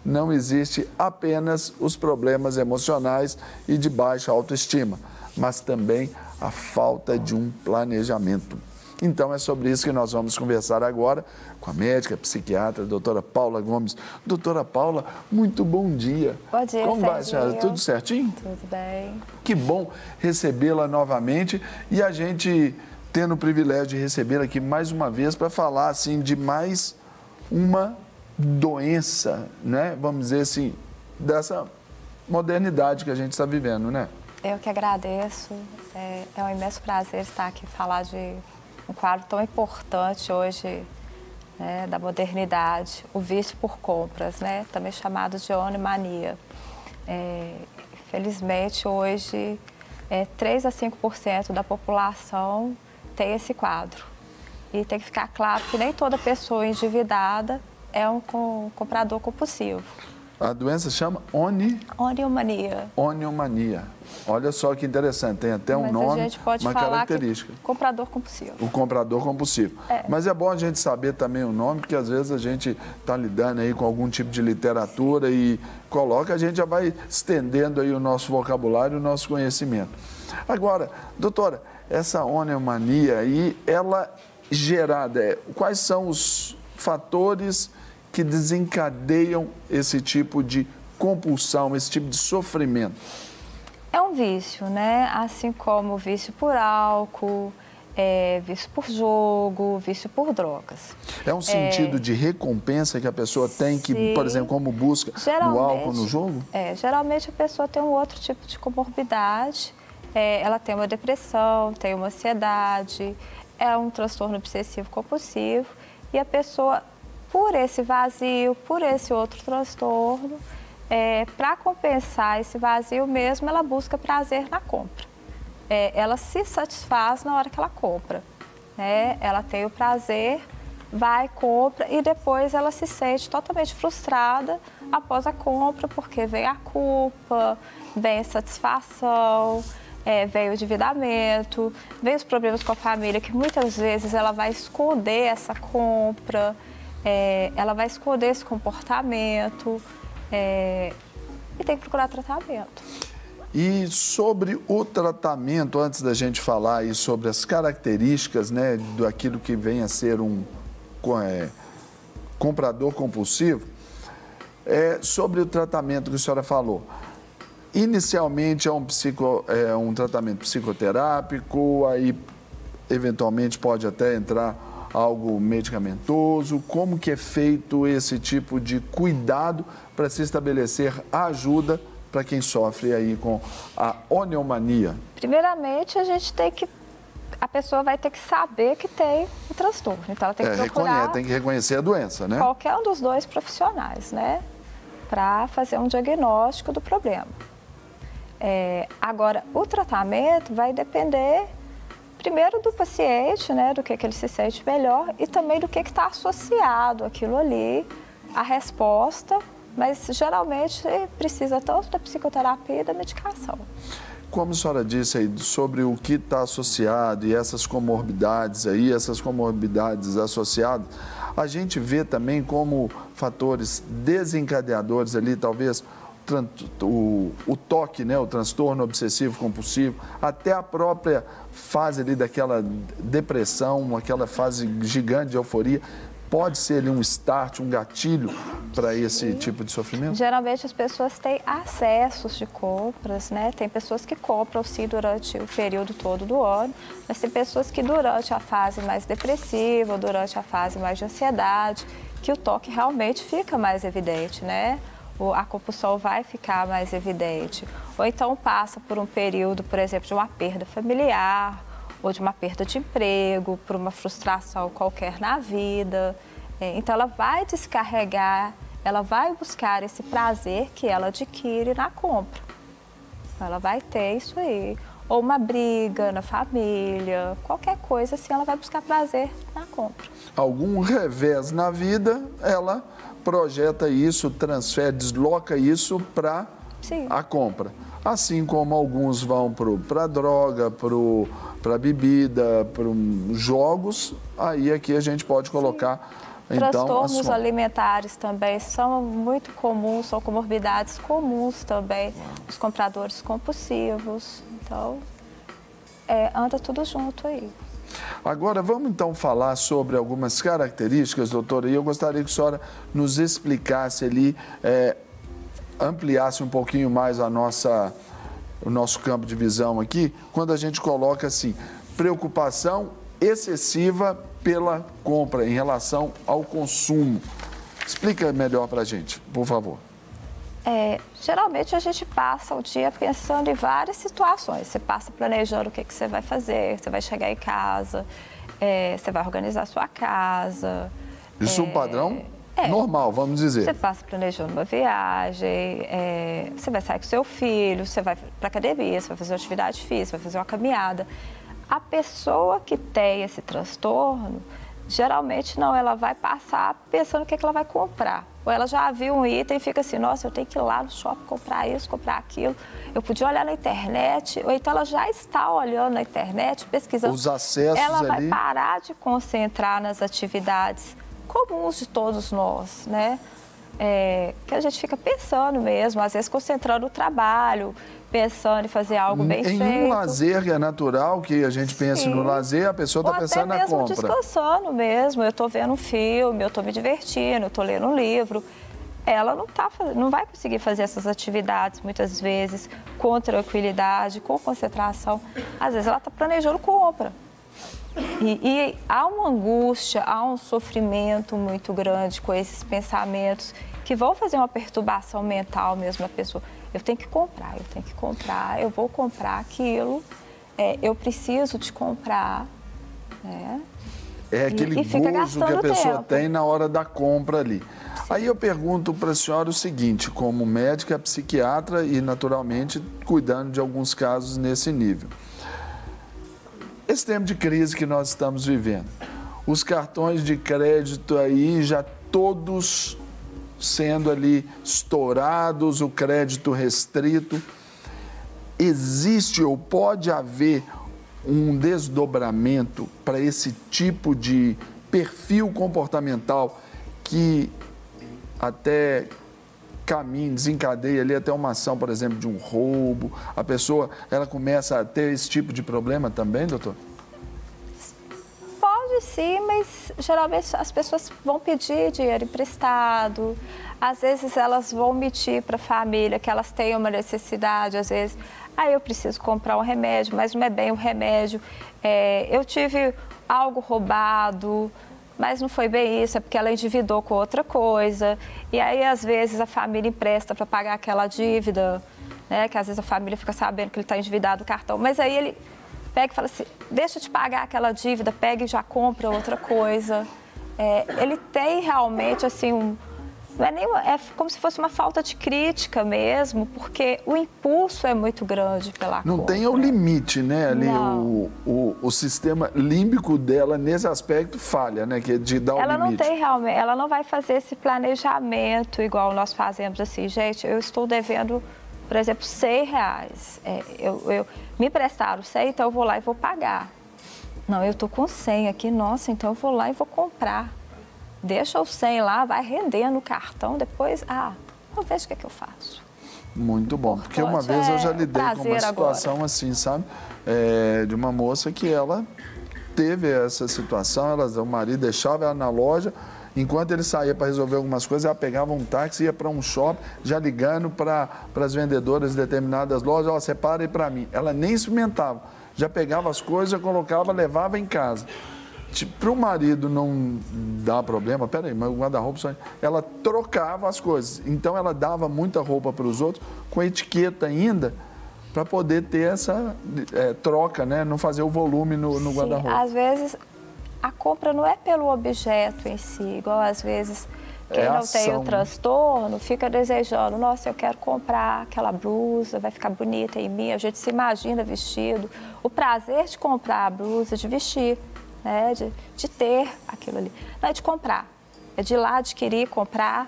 não existe apenas os problemas emocionais e de baixa autoestima, mas também a falta de um planejamento. Então, é sobre isso que nós vamos conversar agora com a médica, psiquiatra, a doutora Paula Gomes. Doutora Paula, muito bom dia.
Bom dia,
Como vai, senhora? Tudo certinho?
Tudo bem.
Que bom recebê-la novamente e a gente tendo o privilégio de recebê-la aqui mais uma vez para falar, assim, de mais uma doença, né? Vamos dizer assim, dessa modernidade que a gente está vivendo, né?
Eu que agradeço. É um imenso prazer estar aqui e falar de um quadro tão importante hoje, né, da modernidade, o vício por compras, né, também chamado de onomania. Felizmente, hoje, 3 a 5% da população tem esse quadro. E tem que ficar claro que nem toda pessoa endividada é um comprador compulsivo.
A doença chama
Oniomania.
Oniomania. Olha só que interessante, tem até um nome,
a gente pode
uma
falar
característica.
Que comprador compulsivo.
O comprador compulsivo. Mas é bom a gente saber também o nome, porque às vezes a gente está lidando aí com algum tipo de literatura e coloca, a gente já vai estendendo aí o nosso vocabulário, o nosso conhecimento. Agora, doutora, essa oniomania aí, ela gerada, quais são os fatores que desencadeiam esse tipo de compulsão, esse tipo de sofrimento?
É um vício, né? Assim como o vício por álcool, vício por jogo, vício por drogas.
É um sentido de recompensa que a pessoa tem, que, por exemplo, como busca no álcool, no jogo?
Geralmente a pessoa tem um outro tipo de comorbidade, ela tem uma depressão, tem uma ansiedade, é um transtorno obsessivo compulsivo e a pessoa, por esse vazio, por esse outro transtorno, para compensar esse vazio mesmo, ela busca prazer na compra. Ela se satisfaz na hora que ela compra, né? Ela tem o prazer, vai, compra e depois ela se sente totalmente frustrada após a compra, porque vem a culpa, vem a insatisfação, vem o endividamento, vem os problemas com a família, que muitas vezes ela vai esconder essa compra, ela vai esconder esse comportamento e tem que procurar tratamento.
E sobre o tratamento, antes da gente falar aí sobre as características, né, daquilo que vem a ser um comprador compulsivo, sobre o tratamento que a senhora falou. Inicialmente é um tratamento psicoterápico, aí eventualmente pode até entrar algo medicamentoso. Como que é feito esse tipo de cuidado para se estabelecer a ajuda para quem sofre aí com a oniomania?
Primeiramente, a pessoa vai ter que saber que tem o transtorno. Então, ela tem que procurar...
Tem que reconhecer a doença, né?
Qualquer um dos dois profissionais, né? Para fazer um diagnóstico do problema. Agora, o tratamento vai depender, primeiro, do paciente, né? Do que ele se sente melhor e também do que está associado àquilo ali, a resposta, mas geralmente precisa tanto da psicoterapia e da medicação.
Como a senhora disse aí sobre o que está associado e essas comorbidades aí, essas comorbidades associadas, a gente vê também como fatores desencadeadores ali, talvez o TOC, né, o transtorno obsessivo compulsivo, até a própria fase ali daquela depressão, aquela fase gigante de euforia, pode ser ali um start, um gatilho para esse tipo de sofrimento?
Geralmente as pessoas têm acessos de compras, né? Tem pessoas que compram sim durante o período todo do ano, mas tem pessoas que durante a fase mais depressiva, ou durante a fase mais de ansiedade, que o toque realmente fica mais evidente, né? a compulsão vai ficar mais evidente. Ou então passa por um período, por exemplo, de uma perda familiar, ou de uma perda de emprego, por uma frustração qualquer na vida. Então ela vai descarregar, ela vai buscar esse prazer que ela adquire na compra. Ela vai ter isso aí. Ou uma briga na família, qualquer coisa assim, ela vai buscar prazer na compra.
Algum revés na vida, ela projeta isso, transfere, desloca isso para a compra. Assim como alguns vão para a droga, para a bebida, para jogos, aí aqui a gente pode colocar... Então,
transtornos alimentares também são muito comuns, são comorbidades comuns também, os compradores compulsivos. Então, anda tudo junto aí.
Agora, vamos então falar sobre algumas características, doutora, e eu gostaria que a senhora nos explicasse ali, ampliasse um pouquinho mais o nosso campo de visão aqui, quando a gente coloca assim, preocupação excessiva pela compra em relação ao consumo. Explica melhor para a gente, por favor.
Geralmente a gente passa o dia pensando em várias situações. Você passa planejando o que você vai fazer, você vai chegar em casa, você vai organizar a sua casa.
Isso é um padrão normal, vamos dizer.
Você passa planejando uma viagem, você vai sair com seu filho, você vai para academia, você vai fazer uma atividade física, vai fazer uma caminhada. A pessoa que tem esse transtorno, geralmente não, ela vai passar pensando o que ela vai comprar. Ou ela já viu um item e fica assim, nossa, eu tenho que ir lá no shopping comprar isso, comprar aquilo. Eu podia olhar na internet, ou então ela já está olhando na internet, pesquisando.
Os acessos
ela
ali.
vai parar de concentrar nas atividades comuns de todos nós, né? Que a gente fica pensando mesmo, às vezes concentrando no trabalho, pensando em fazer algo bem feito.
Em um lazer que é natural, que a gente pense no lazer, a pessoa está pensando na compra.
Ou até mesmo descansando mesmo, eu estou vendo um filme, eu estou me divertindo, eu estou lendo um livro. Ela não vai conseguir fazer essas atividades, muitas vezes, com tranquilidade, com concentração. Às vezes ela está planejando compra. E há uma angústia, há um sofrimento muito grande com esses pensamentos que vão fazer uma perturbação mental mesmo na pessoa. Eu tenho que comprar, eu vou comprar aquilo, eu preciso de comprar, né?
É aquele gozo que a pessoa tem na hora da compra ali. Sim. Aí eu pergunto para a senhora o seguinte, como médica, psiquiatra e, naturalmente, cuidando de alguns casos nesse nível. Esse tempo de crise que nós estamos vivendo, os cartões de crédito aí já todos sendo ali estourados, o crédito restrito, existe ou pode haver um desdobramento para esse tipo de perfil comportamental que até desencadeia ali até uma ação, por exemplo, de um roubo, a pessoa, ela começa a ter esse tipo de problema também, doutor?
Pode sim, mas geralmente as pessoas vão pedir dinheiro emprestado, às vezes elas vão omitir para a família que elas têm uma necessidade, às vezes, eu preciso comprar um remédio, mas não é bem o remédio, eu tive algo roubado, mas não foi bem isso, é porque ela endividou com outra coisa. E aí, às vezes, a família empresta para pagar aquela dívida, né? Que às vezes a família fica sabendo que ele está endividado do cartão. Mas aí ele pega e fala assim, deixa eu te pagar aquela dívida, pega e já compra outra coisa. Ele tem realmente, assim, é como se fosse uma falta de crítica mesmo, porque o impulso é muito grande pela compra.
Não tem o limite, né? Ali o sistema límbico dela, nesse aspecto, falha, né? Que é de dar o limite.
Ela não tem realmente, ela não vai fazer esse planejamento igual nós fazemos assim, gente, eu estou devendo, por exemplo, R$100. Me emprestaram 100, então eu vou lá e vou pagar. Não, eu estou com 100 aqui, nossa, então eu vou lá e vou comprar. Deixa o 100 lá, vai rendendo o cartão, depois, eu vejo o que eu faço.
Muito bom, porque uma vez eu já lidei com uma situação agora. Assim, sabe? De uma moça que ela teve essa situação, o marido deixava ela na loja, enquanto ele saía para resolver algumas coisas, ela pegava um táxi, ia para um shopping, já ligando para as vendedoras de determinadas lojas, separa aí para mim. Ela nem experimentava, já pegava as coisas, colocava, levava em casa. para o marido não dar problema, peraí, mas o guarda-roupa só... Ela trocava as coisas. Então, ela dava muita roupa para os outros, com etiqueta ainda, para poder ter essa troca, né? Não fazer o volume no guarda-roupa.
Às vezes, a compra não é pelo objeto em si, igual às vezes quem não tem o transtorno fica desejando, nossa, eu quero comprar aquela blusa, vai ficar bonita em mim, a gente se imagina vestido. O prazer de comprar a blusa, de vestir, né? de ter aquilo ali. Não é de comprar, é de ir lá adquirir, comprar.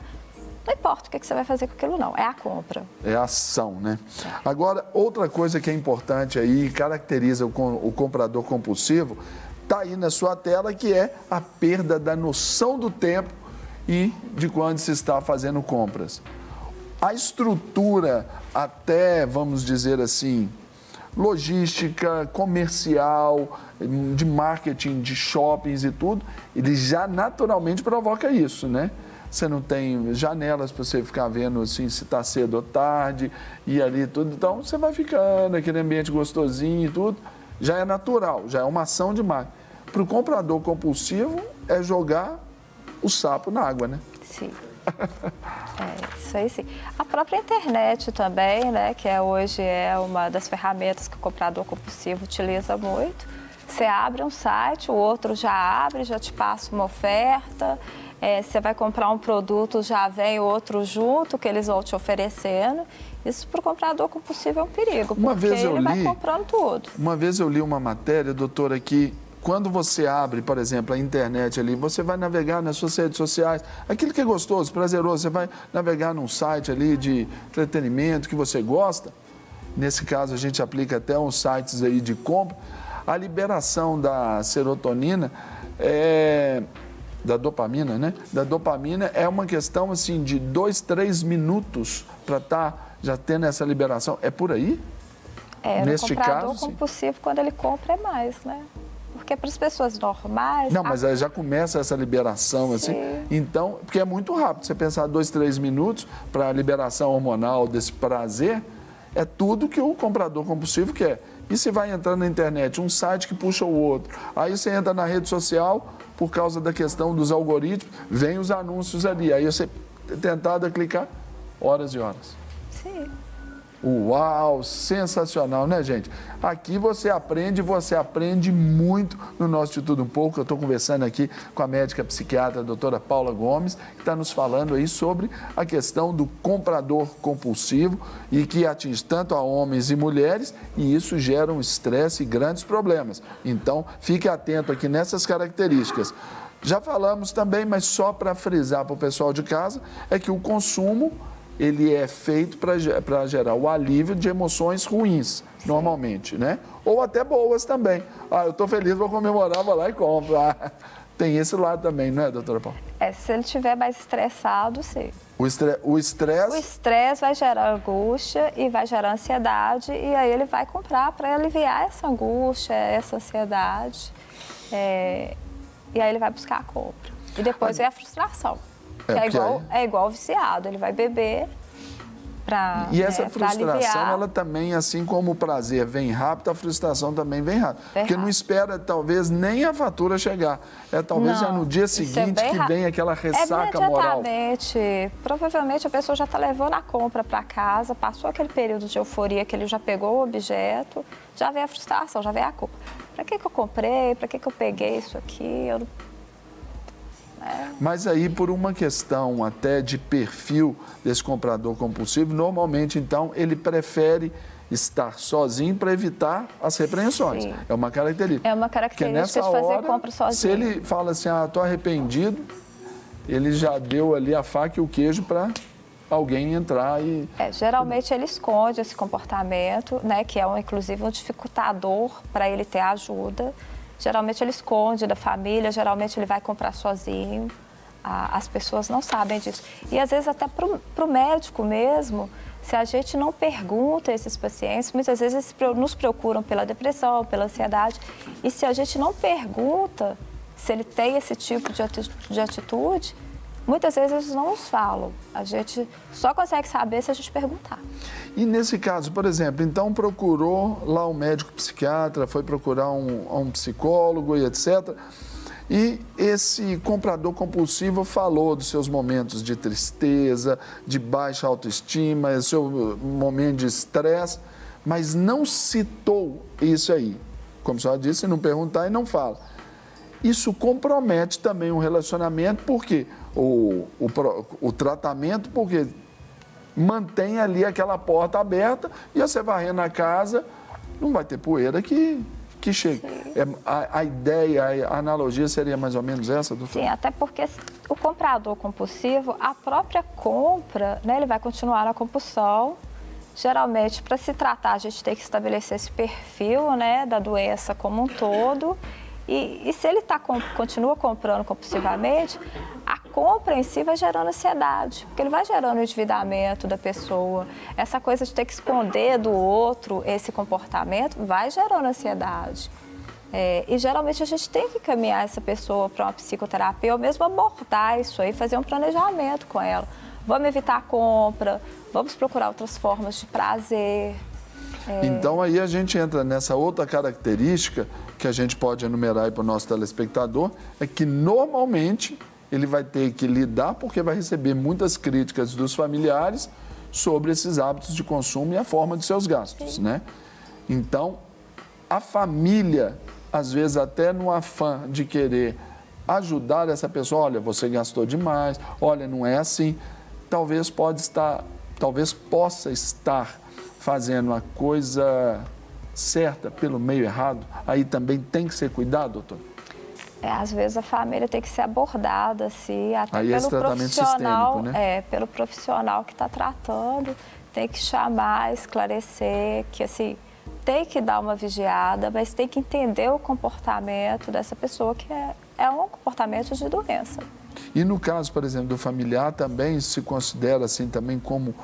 Não importa o que você vai fazer com aquilo, não. É a compra.
É a ação, né? Agora, outra coisa que é importante aí, caracteriza o comprador compulsivo, está aí na sua tela, que é a perda da noção do tempo e de quando se está fazendo compras. A estrutura, até, vamos dizer assim, logística, comercial, de marketing, de shoppings e tudo, ele já naturalmente provoca isso, né? Você não tem janelas para você ficar vendo assim, se está cedo ou tarde, e ali tudo. Então, você vai ficando, aquele ambiente gostosinho e tudo. Já é natural, já é uma ação de marketing. Para o comprador compulsivo, é jogar o sapo na água, né?
Sim. Isso aí sim. A própria internet também, né? Que hoje é uma das ferramentas que o comprador compulsivo utiliza muito. Você abre um site, o outro já abre, já te passa uma oferta. Você vai comprar um produto, já vem outro junto que eles vão te oferecendo. Isso para o comprador compulsivo é um perigo, porque ele vai comprando tudo.
Uma vez eu li uma matéria, doutora, que quando você abre, por exemplo, a internet ali, você vai navegar nas suas redes sociais, aquilo que é gostoso, prazeroso, você vai navegar num site ali de entretenimento que você gosta. Nesse caso, a gente aplica até uns sites aí de compra. A liberação da serotonina da dopamina, né? Da dopamina é uma questão assim de 2, 3 minutos para estar já tendo essa liberação. É por aí?
Neste caso, o comprador compulsivo, quando ele compra, é mais, né? Porque para as pessoas normais...
Não, mas aí já começa essa liberação, assim. Então, porque é muito rápido. Você pensar 2, 3 minutos para a liberação hormonal desse prazer, é tudo que o comprador compulsivo quer. E se vai entrando na internet, um site que puxa o outro. Aí você entra na rede social, por causa da questão dos algoritmos, vem os anúncios ali. Aí você tentado clicar, horas e horas.
Sim.
Uau, sensacional, né, gente? Aqui você aprende muito no nosso De Tudo Um Pouco. Eu estou conversando aqui com a médica psiquiatra, a doutora Paula Gomes, que está nos falando aí sobre a questão do comprador compulsivo e que atinge tanto a homens e mulheres, e isso gera um estresse e grandes problemas. Então, fique atento aqui nessas características. Já falamos também, mas só para frisar para o pessoal de casa, é que o consumo ele é feito para gerar o alívio de emoções ruins, normalmente, né? Ou até boas também. Eu estou feliz, vou comemorar, vou lá e compro. Tem esse lado também, não é, doutora Paula?
Se ele estiver mais estressado, sim.
O estresse
vai gerar angústia e vai gerar ansiedade, e aí ele vai comprar para aliviar essa angústia, essa ansiedade. E aí ele vai buscar a compra. E depois vem a frustração. É igual viciado, ele vai beber para
E essa frustração, ela também, assim como o prazer vem rápido, a frustração também vem rápido. Porque não espera, talvez, nem a fatura chegar. Talvez já no dia seguinte que vem aquela ressaca moral.
Provavelmente a pessoa já está levando a compra para casa, passou aquele período de euforia que ele já pegou o objeto, já vem a frustração, já vem a culpa. Para que eu comprei? Para que eu peguei isso aqui?
Mas aí, por uma questão até de perfil desse comprador compulsivo, normalmente, então, ele prefere estar sozinho para evitar as repreensões.
Sim.
É uma característica.
É uma característica de fazer compra sozinho.
Se ele fala assim, estou arrependido, ele já deu ali a faca e o queijo para alguém entrar e...
Geralmente ele esconde esse comportamento, né, que é inclusive um dificultador para ele ter ajuda. Geralmente ele esconde da família, geralmente ele vai comprar sozinho. As pessoas não sabem disso. E às vezes até para o médico mesmo, se a gente não pergunta a esses pacientes, muitas vezes eles nos procuram pela depressão, pela ansiedade. E se a gente não pergunta se ele tem esse tipo de atitude, muitas vezes eles não nos falam. A gente só consegue saber se a gente perguntar.
E nesse caso, por exemplo, então procurou lá um médico psiquiatra, foi procurar um psicólogo e etc. E esse comprador compulsivo falou dos seus momentos de tristeza, de baixa autoestima, seu momento de estresse, mas não citou isso aí. Como a senhora disse, não perguntar e não fala. Isso compromete também um relacionamento, porque o tratamento, porque mantém ali aquela porta aberta e você varrendo a casa, não vai ter poeira que chega. A ideia, a analogia seria mais ou menos essa, doutor?
Sim, até porque o comprador compulsivo, a própria compra, né, ele vai continuar na compulsão. Geralmente, para se tratar, a gente tem que estabelecer esse perfil, né, da doença como um todo. E se ele continua comprando compulsivamente, a compra em si vai gerando ansiedade, porque ele vai gerando o endividamento da pessoa. Essa coisa de ter que esconder do outro esse comportamento vai gerando ansiedade. E geralmente a gente tem que encaminhar essa pessoa para uma psicoterapia ou mesmo abordar isso aí, fazer um planejamento com ela. Vamos evitar a compra, vamos procurar outras formas de prazer.
Então aí a gente entra nessa outra característica que a gente pode enumerar aí para o nosso telespectador, é que normalmente ele vai ter que lidar porque vai receber muitas críticas dos familiares sobre esses hábitos de consumo e a forma de seus gastos, né? Então, a família, às vezes até no afã de querer ajudar essa pessoa, olha, você gastou demais, olha, não é assim, talvez possa estar fazendo a coisa certa pelo meio errado, aí também tem que ser cuidado, doutor?
Às vezes a família tem que ser abordada, assim, até
aí
pelo profissional,
sistêmico, né?
Pelo profissional que está tratando, tem que chamar, esclarecer, que assim, tem que dar uma vigiada, mas tem que entender o comportamento dessa pessoa, que é um comportamento de doença.
E no caso, por exemplo, do familiar, também se considera assim também como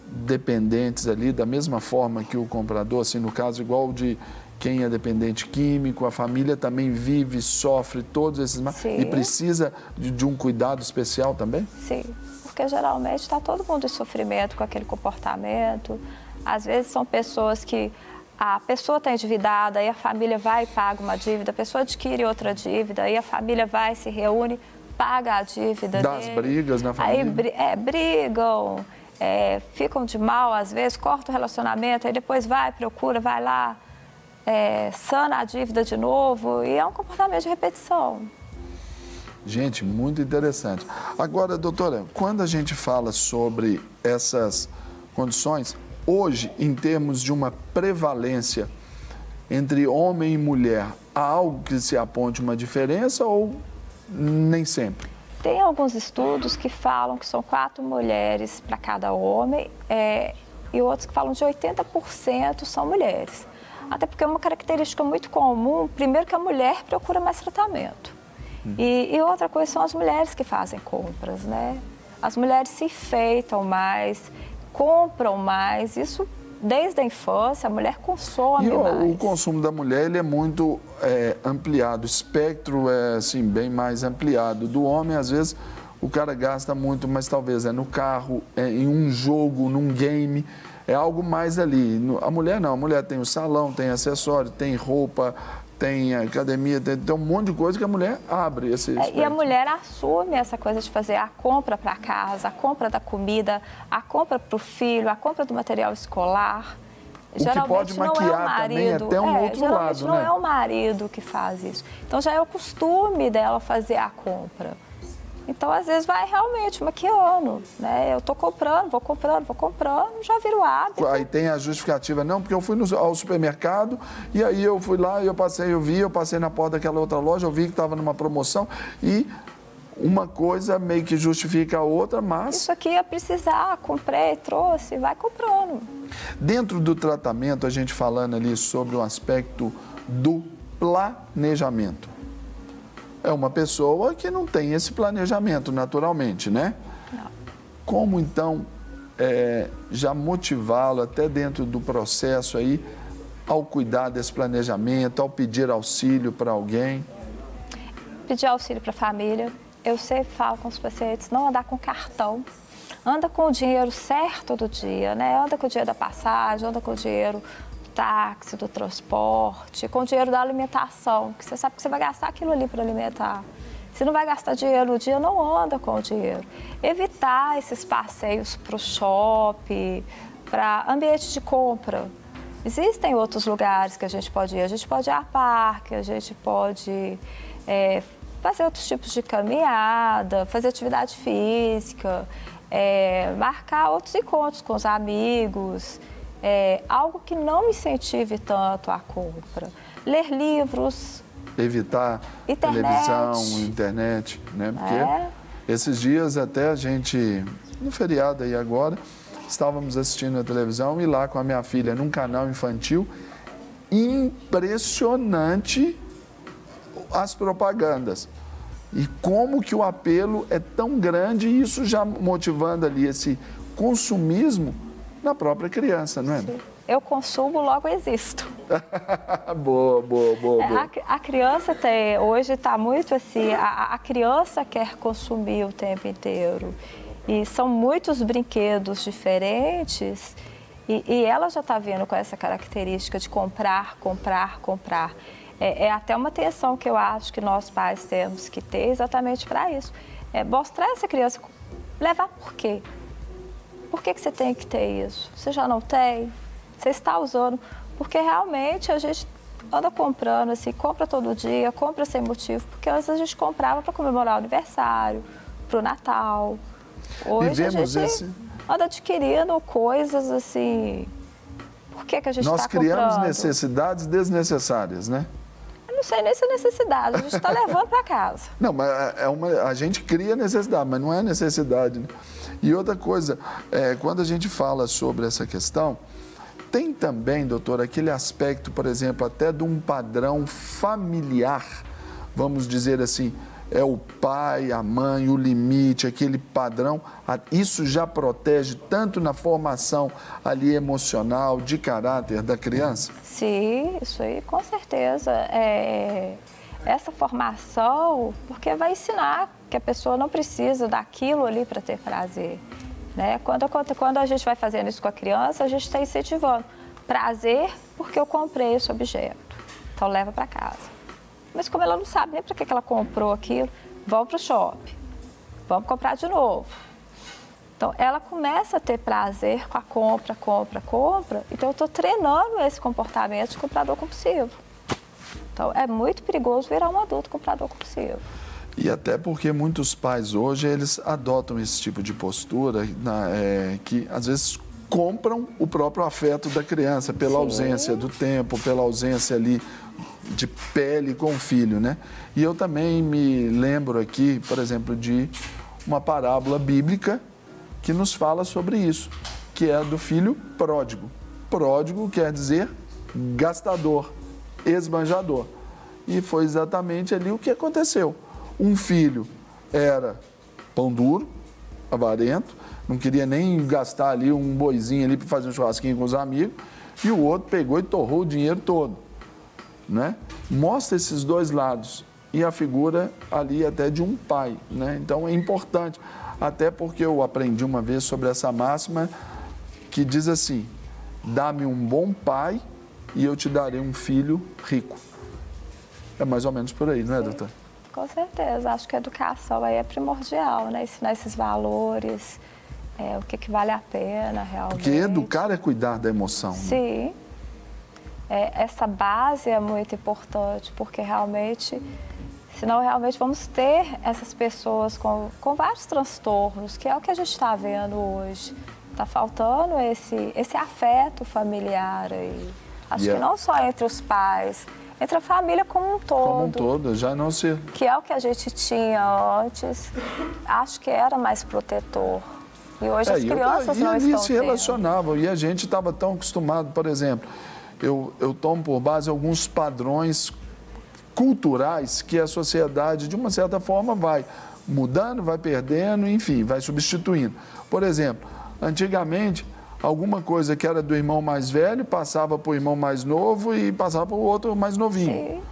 dependentes ali, da mesma forma que o comprador, assim, no caso igual de quem é dependente químico, a família também vive, sofre todos esses e precisa de um cuidado especial também?
Sim, porque geralmente está todo mundo em sofrimento com aquele comportamento. Às vezes são pessoas que a pessoa está endividada, aí a família vai e paga uma dívida, a pessoa adquire outra dívida, aí a família vai, se reúne, paga a dívida
das dele. Brigas na família?
Aí brigam. Ficam de mal, às vezes, corta o relacionamento, aí depois procura, vai lá, sana a dívida de novo, e é um comportamento de repetição.
Gente, muito interessante. Agora, doutora, quando a gente fala sobre essas condições, hoje, em termos de uma prevalência entre homem e mulher, há algo que se aponte uma diferença ou nem sempre?
Tem alguns estudos que falam que são 4 mulheres para cada homem e outros que falam de 80% são mulheres. Até porque é uma característica muito comum, primeiro que a mulher procura mais tratamento. E outra coisa são as mulheres que fazem compras, né? As mulheres se enfeitam mais, compram mais, isso desde a infância, a mulher consome mais.
O consumo da mulher ele é muito ampliado, o espectro é assim, bem mais ampliado. Do homem, às vezes, o cara gasta muito, mas talvez no carro, em um jogo, num game, é algo mais ali. A mulher não, a mulher tem o salão, tem acessório, tem roupa, tem academia, tem um monte de coisa que a mulher abre esse espectro.
E a mulher assume essa coisa de fazer a compra para casa, a compra da comida, a compra para o filho, a compra do material escolar.
O geralmente que pode maquiar também até um outro lado,
não
né?
é o marido que faz isso. Então já é o costume dela fazer a compra. Então, às vezes, vai realmente maquiando, né? Eu tô comprando, vou comprando, já vira o hábito.
Aí tem a justificativa, não, porque eu fui ao supermercado e aí eu fui lá, eu passei na porta daquela outra loja, eu vi que estava numa promoção e uma coisa meio que justifica a outra, mas...
Isso aqui ia precisar, comprei, trouxe, vai comprando.
Dentro do tratamento, a gente falando ali sobre o aspecto do planejamento. É uma pessoa que não tem esse planejamento naturalmente, né?
Não.
Como, então, já motivá-lo até dentro do processo aí, ao cuidar desse planejamento, ao pedir auxílio para alguém?
Pedir auxílio para a família. Eu sempre falo com os pacientes, não andar com cartão. Anda com o dinheiro certo do dia, né? Anda com o dinheiro da passagem, anda com o dinheiro táxi, do transporte, com o dinheiro da alimentação, que você sabe que você vai gastar aquilo ali para alimentar. Se não vai gastar dinheiro no dia, não anda com o dinheiro. Evitar esses passeios para o shopping, para ambiente de compra. Existem outros lugares que a gente pode ir. A gente pode ir a parque, a gente pode fazer outros tipos de caminhada, fazer atividade física, marcar outros encontros com os amigos. Algo que não incentive tanto a compra. Ler livros.
Evitar televisão, internet, né? Porque esses dias até a gente, no feriado aí agora, estávamos assistindo a televisão e lá com a minha filha num canal infantil, impressionante as propagandas. E como que o apelo é tão grande e isso já motivando ali esse consumismo na própria criança, não é?
Sim. Eu consumo, logo existo.
Boa.
A criança hoje está muito assim, a criança quer consumir o tempo inteiro. E são muitos brinquedos diferentes e ela já está vindo com essa característica de comprar. É até uma atenção que eu acho que nós pais temos que ter exatamente para isso. Mostrar essa criança, levar por quê? Por que você tem que ter isso? Você já não tem? Você está usando? Porque realmente a gente anda comprando, assim, compra todo dia, compra sem motivo, porque antes a gente comprava para comemorar o aniversário, para o Natal. Hoje a gente anda adquirindo coisas assim. Por que a gente está comprando?
Nós criamos necessidades desnecessárias, né?
Eu não sei nem se é necessidade, a gente está levando para casa.
Não, mas a gente cria necessidade, mas não é necessidade, né? E outra coisa, quando a gente fala sobre essa questão, tem também, doutor, aquele aspecto, por exemplo, até de um padrão familiar, vamos dizer assim, é o pai, a mãe, o limite, aquele padrão, isso já protege tanto na formação ali emocional, de caráter da criança?
Sim, isso aí com certeza. Essa formação, porque vai ensinar que a pessoa não precisa daquilo ali para ter prazer. Né? Quando a gente vai fazendo isso com a criança, a gente está incentivando prazer porque eu comprei esse objeto, então leva para casa. Mas como ela não sabe nem para que ela comprou aquilo, vamos para o shopping, vamos comprar de novo. Então ela começa a ter prazer com a compra, então eu estou treinando esse comportamento de comprador compulsivo. Então é muito perigoso virar um adulto comprador compulsivo.
E até porque muitos pais hoje, eles adotam esse tipo de postura, que às vezes compram o próprio afeto da criança, pela ausência do tempo, pela ausência ali de pele com o filho, né? E eu também me lembro aqui, por exemplo, de uma parábola bíblica que nos fala sobre isso, que é a do filho pródigo. Pródigo quer dizer gastador, esbanjador. E foi exatamente ali o que aconteceu. Um filho era pão duro, avarento, não queria nem gastar ali um boizinho ali para fazer um churrasquinho com os amigos, e o outro pegou e torrou o dinheiro todo, né? Mostra esses dois lados e a figura ali até de um pai, né? Então é importante, até porque eu aprendi uma vez sobre essa máxima que diz assim: dá-me um bom pai e eu te darei um filho rico. É mais ou menos por aí, não é, doutor?
Com certeza, acho que a educação aí é primordial, né? Ensinar esses valores, o que vale a pena realmente.
Porque educar é cuidar da emoção.
Sim. Né? Essa base é muito importante, porque realmente, senão realmente vamos ter essas pessoas com vários transtornos, que é o que a gente está vendo hoje. Está faltando esse afeto familiar aí. Acho que não só entre os pais, entre a família como um todo.
Como um todo, já não se...
Que é o que a gente tinha antes. Acho que era mais protetor. E hoje as crianças não estão
se relacionavam. E a gente estava tão acostumado, por exemplo, eu tomo por base alguns padrões culturais que a sociedade, de uma certa forma, vai mudando, vai perdendo, enfim, vai substituindo. Por exemplo, antigamente, alguma coisa que era do irmão mais velho passava para o irmão mais novo e passava para o outro mais novinho.
Sim.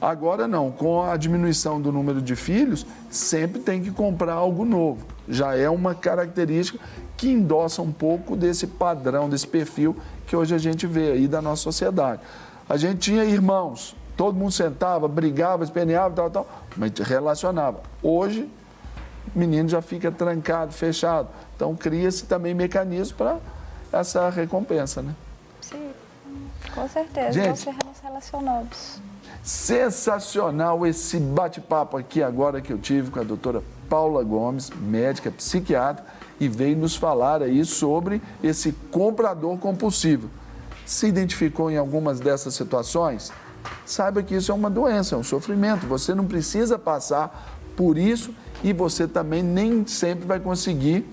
Agora não, com a diminuição do número de filhos, sempre tem que comprar algo novo. Já é uma característica que endossa um pouco desse padrão, desse perfil que hoje a gente vê aí da nossa sociedade. A gente tinha irmãos, todo mundo sentava, brigava, esperneava, tal, mas relacionava. Hoje, o menino já fica trancado, fechado. Então, cria-se também mecanismo para essa recompensa, né?
Sim, com certeza.
Gente,
nós nos relacionamos.
Sensacional esse bate-papo aqui agora que eu tive com a doutora Paula Gomes, médica, psiquiatra, e veio nos falar aí sobre esse comprador compulsivo. Se identificou em algumas dessas situações? Saiba que isso é uma doença, é um sofrimento. Você não precisa passar por isso e você também nem sempre vai conseguir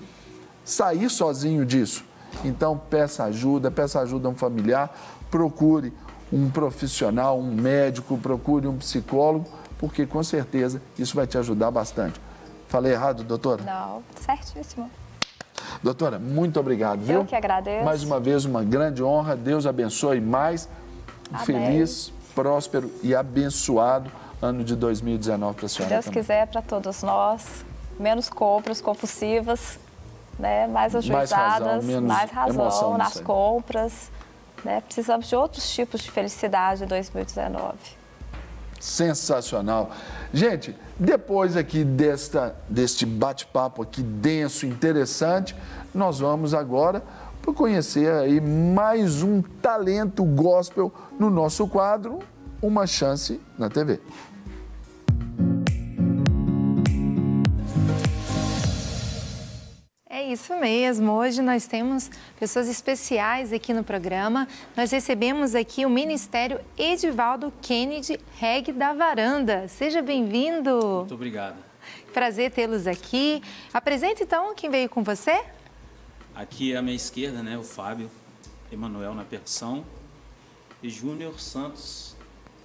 sair sozinho disso. Então, peça ajuda a um familiar, procure um profissional, um médico, procure um psicólogo, porque com certeza isso vai te ajudar bastante. Falei errado, doutora?
Não, certíssimo.
Doutora, muito obrigado, viu?
Eu que agradeço.
Mais uma vez, uma grande honra. Deus abençoe mais.
Amém.
Feliz, próspero e abençoado ano de 2019 para a senhora.
Se Deus
também.
quiser, para todos nós, menos compras compulsivas, né? Mais ajuizadas, mais razão nas compras. Né? Precisamos de outros tipos de felicidade em 2019.
Sensacional. Gente, depois aqui deste bate-papo aqui denso, interessante, nós vamos agora para conhecer aí mais um talento gospel no nosso quadro, Uma Chance na TV.
É isso mesmo, hoje nós temos pessoas especiais aqui no programa. Nós recebemos aqui o Ministério Edivaldo Kennedy, Reg da Varanda. Seja bem-vindo.
Muito obrigado.
Prazer tê-los aqui. Apresente então quem veio com você.
Aqui à minha esquerda, né, o Fábio Emanuel na percussão e Júnior Santos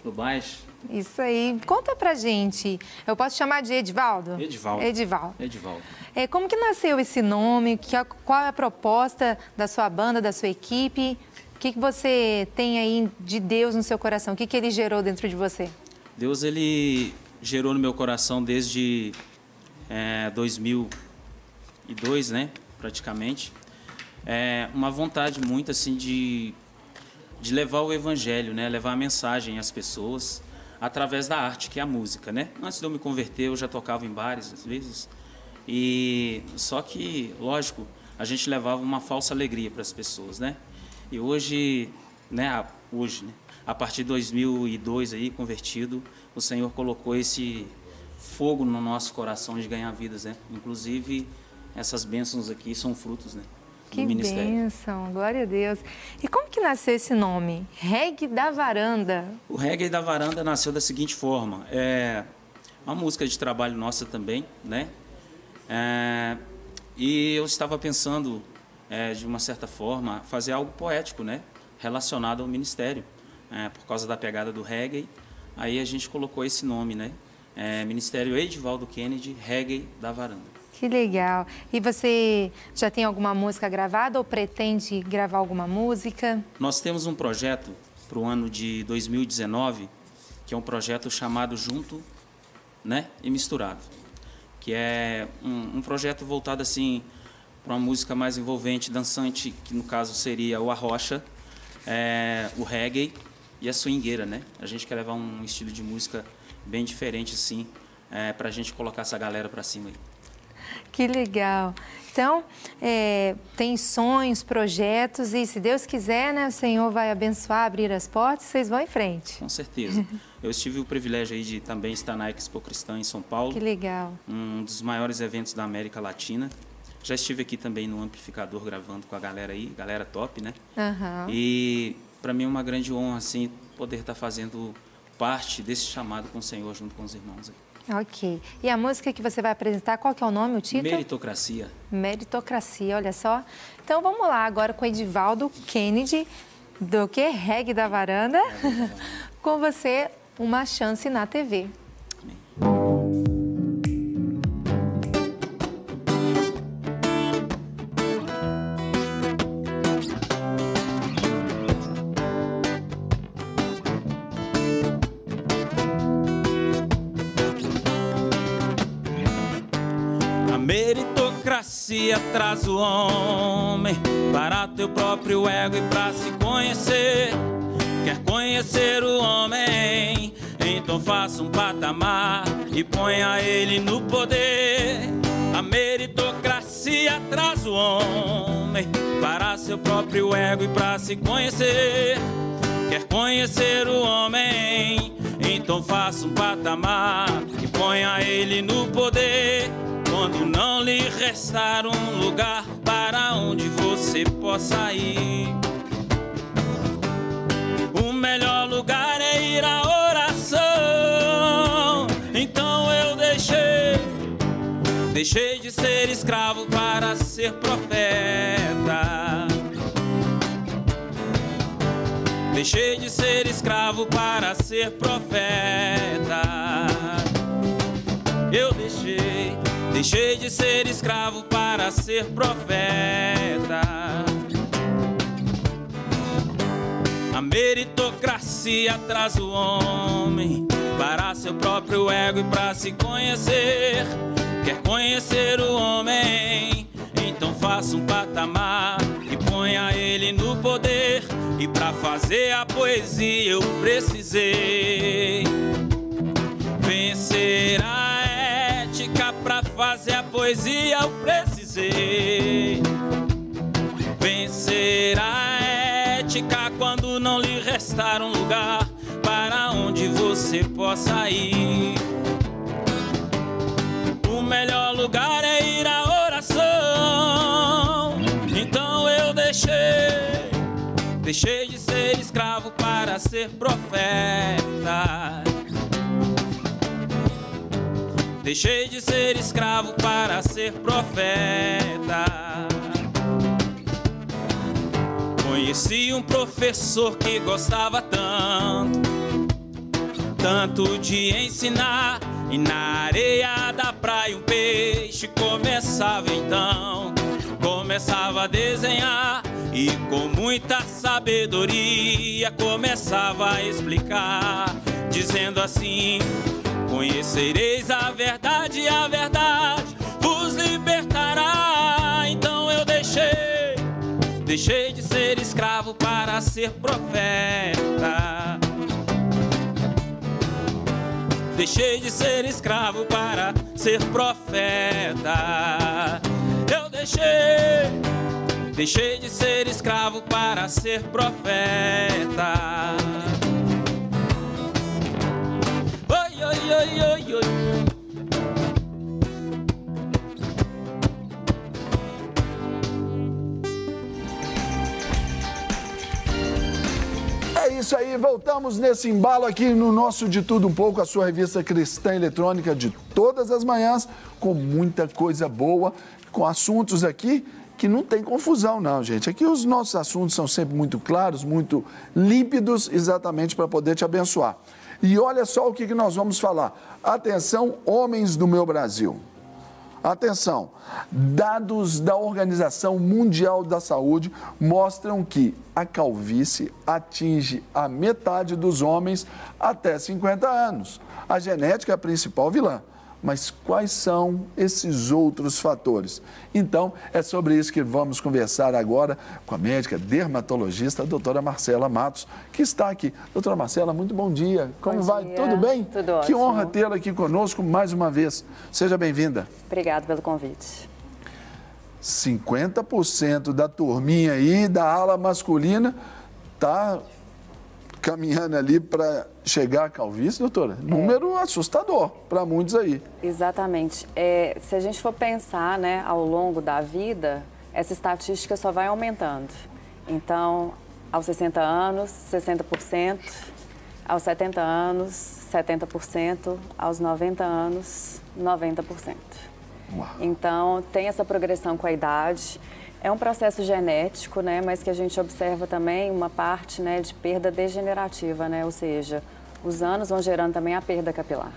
no baixo.
Isso aí. Conta pra gente. Eu posso chamar de Edivaldo?
Edivaldo.
Edivaldo. Como que nasceu esse nome? Qual é a proposta da sua banda, da sua equipe? O que você tem aí de Deus no seu coração? O que ele gerou dentro de você?
Deus, ele gerou no meu coração desde 2002, né, praticamente. Uma vontade muito assim de levar o evangelho, né, levar a mensagem às pessoas através da arte, que é a música, né? Antes de eu me converter, eu já tocava em bares às vezes. Só que, lógico, a gente levava uma falsa alegria para as pessoas, né? E hoje, a partir de 2002 aí, convertido, o Senhor colocou esse fogo no nosso coração de ganhar vidas, né? Inclusive, essas bênçãos aqui são frutos, né?
Que bênção, glória a Deus. E como que nasceu esse nome? Reg da Varanda.
O Reg da Varanda nasceu da seguinte forma. É uma música de trabalho nossa também, né? E eu estava pensando, de uma certa forma, fazer algo poético, né? Relacionado ao ministério. Por causa da pegada do reggae. Aí a gente colocou esse nome, né? Ministério Edivaldo Kennedy, Reg da Varanda.
Que legal. E você já tem alguma música gravada ou pretende gravar alguma música?
Nós temos um projeto para o ano de 2019, que é um projeto chamado Junto, né, e Misturado, que é um projeto voltado assim para uma música mais envolvente, dançante, que no caso seria o arrocha, o reggae e a swingueira, né? A gente quer levar um estilo de música bem diferente assim, para a gente colocar essa galera para cima aí.
Que legal. Então, tem sonhos, projetos e, se Deus quiser, né, o Senhor vai abençoar, abrir as portas, vocês vão em frente.
Com certeza. Eu tive o privilégio aí de também estar na Expo Cristã em São Paulo.
Que legal.
Um dos maiores eventos da América Latina. Já estive aqui também no Amplificador gravando com a galera aí, galera top, né?
Uhum.
E para mim é uma grande honra, assim, poder estar fazendo parte desse chamado com o Senhor junto com os irmãos aí.
Ok. E a música que você vai apresentar, qual que é o nome, o título?
Meritocracia.
Meritocracia, olha só. Então vamos lá agora com o Edivaldo Kennedy, do que? Reg da Varanda. Com você, Uma Chance na TV.
meritocracia traz o homem para teu próprio ego e para se conhecer. Quer conhecer o homem? Então faça um patamar e ponha ele no poder. A meritocracia traz o homem para seu próprio ego e para se conhecer. Quer conhecer o homem? Então faça um patamar e ponha ele no poder. Quando não lhe restar um lugar para onde você possa ir, o melhor lugar é ir à oração. Então eu deixei de ser escravo para ser profeta. Deixei de ser escravo para ser profeta. Eu deixei de ser escravo para ser profeta. A meritocracia traz o homem para seu próprio ego e para se conhecer. Quer conhecer o homem? Então faça um patamar e ponha ele no poder. E para fazer a poesia eu precisei vencer a ética. Para fazer a poesia eu precisei vencer a ética. Quando não lhe restar um lugar para onde você possa ir, o melhor lugar é ir à oração. Então eu deixei de ser escravo para ser profeta. Deixei de ser escravo para ser profeta. Conheci um professor que gostava tanto de ensinar. E na areia da praia um peixe começava então, começava a desenhar. E com muita sabedoria começava a explicar, dizendo assim: conhecereis a verdade vos libertará. Então eu deixei de ser escravo para ser profeta. Deixei de ser escravo para ser profeta. Eu deixei de ser escravo para ser profeta. Oi, oi, oi, oi, oi.
É isso aí, voltamos nesse embalo aqui no nosso De Tudo Um Pouco, a sua revista cristã eletrônica de todas as manhãs, com muita coisa boa, com assuntos aqui que não tem confusão não, gente. Aqui os nossos assuntos são sempre muito claros, muito límpidos, exatamente para poder te abençoar. E olha só o que nós vamos falar. Atenção, homens do meu Brasil. Atenção, dados da Organização Mundial da Saúde mostram que a calvície atinge a metade dos homens até 50 anos. A genética é a principal vilã. Mas quais são esses outros fatores? Então, é sobre isso que vamos conversar agora com a médica dermatologista, a doutora Marcela Matos, que está aqui. Doutora Marcela, muito bom dia. Como vai? Tudo bem?
Tudo ótimo.
Que honra tê-la aqui conosco mais uma vez. Seja bem-vinda.
Obrigada pelo convite.
50% da turminha aí, da ala masculina, está caminhando ali para chegar à calvície, doutora? Número assustador para muitos aí.
Exatamente. Se a gente for pensar, né, ao longo da vida, essa estatística só vai aumentando. Então, aos 60 anos, 60%, aos 70 anos, 70%, aos 90 anos, 90%. Uau. Então, tem essa progressão com a idade. É um processo genético, né, mas que a gente observa também uma parte, né, de perda degenerativa, né, ou seja, os anos vão gerando também a perda capilar.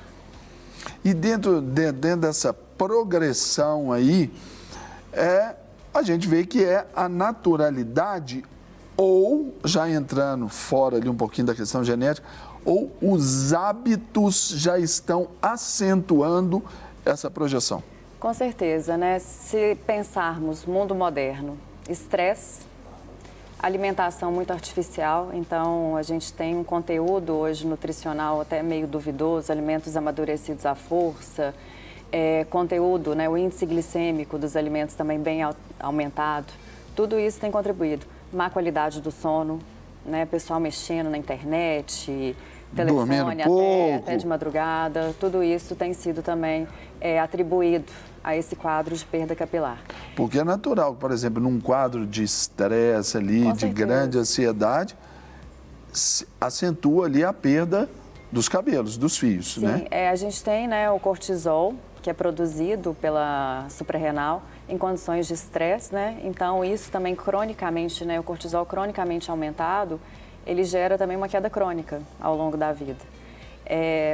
E dentro dessa progressão aí, a gente vê que é a naturalidade ou, já entrando fora ali um pouquinho da questão genética, ou os hábitos já estão acentuando essa projeção.
Com certeza, né? Se pensarmos mundo moderno, estresse, alimentação muito artificial, então a gente tem um conteúdo hoje nutricional até meio duvidoso, alimentos amadurecidos à força, conteúdo, né, o índice glicêmico dos alimentos também bem aumentado, tudo isso tem contribuído. Má qualidade do sono, né, pessoal mexendo na internet, telefone até de madrugada, tudo isso tem sido também atribuído a esse quadro de perda capilar.
Porque é natural, por exemplo, num quadro de estresse ali, de grande ansiedade, acentua ali a perda dos cabelos, dos fios,
Sim,
né?
A gente tem, né, o cortisol, que é produzido pela suprarrenal em condições de estresse, né? Então, isso também cronicamente, né, o cortisol cronicamente aumentado, ele gera também uma queda crônica ao longo da vida.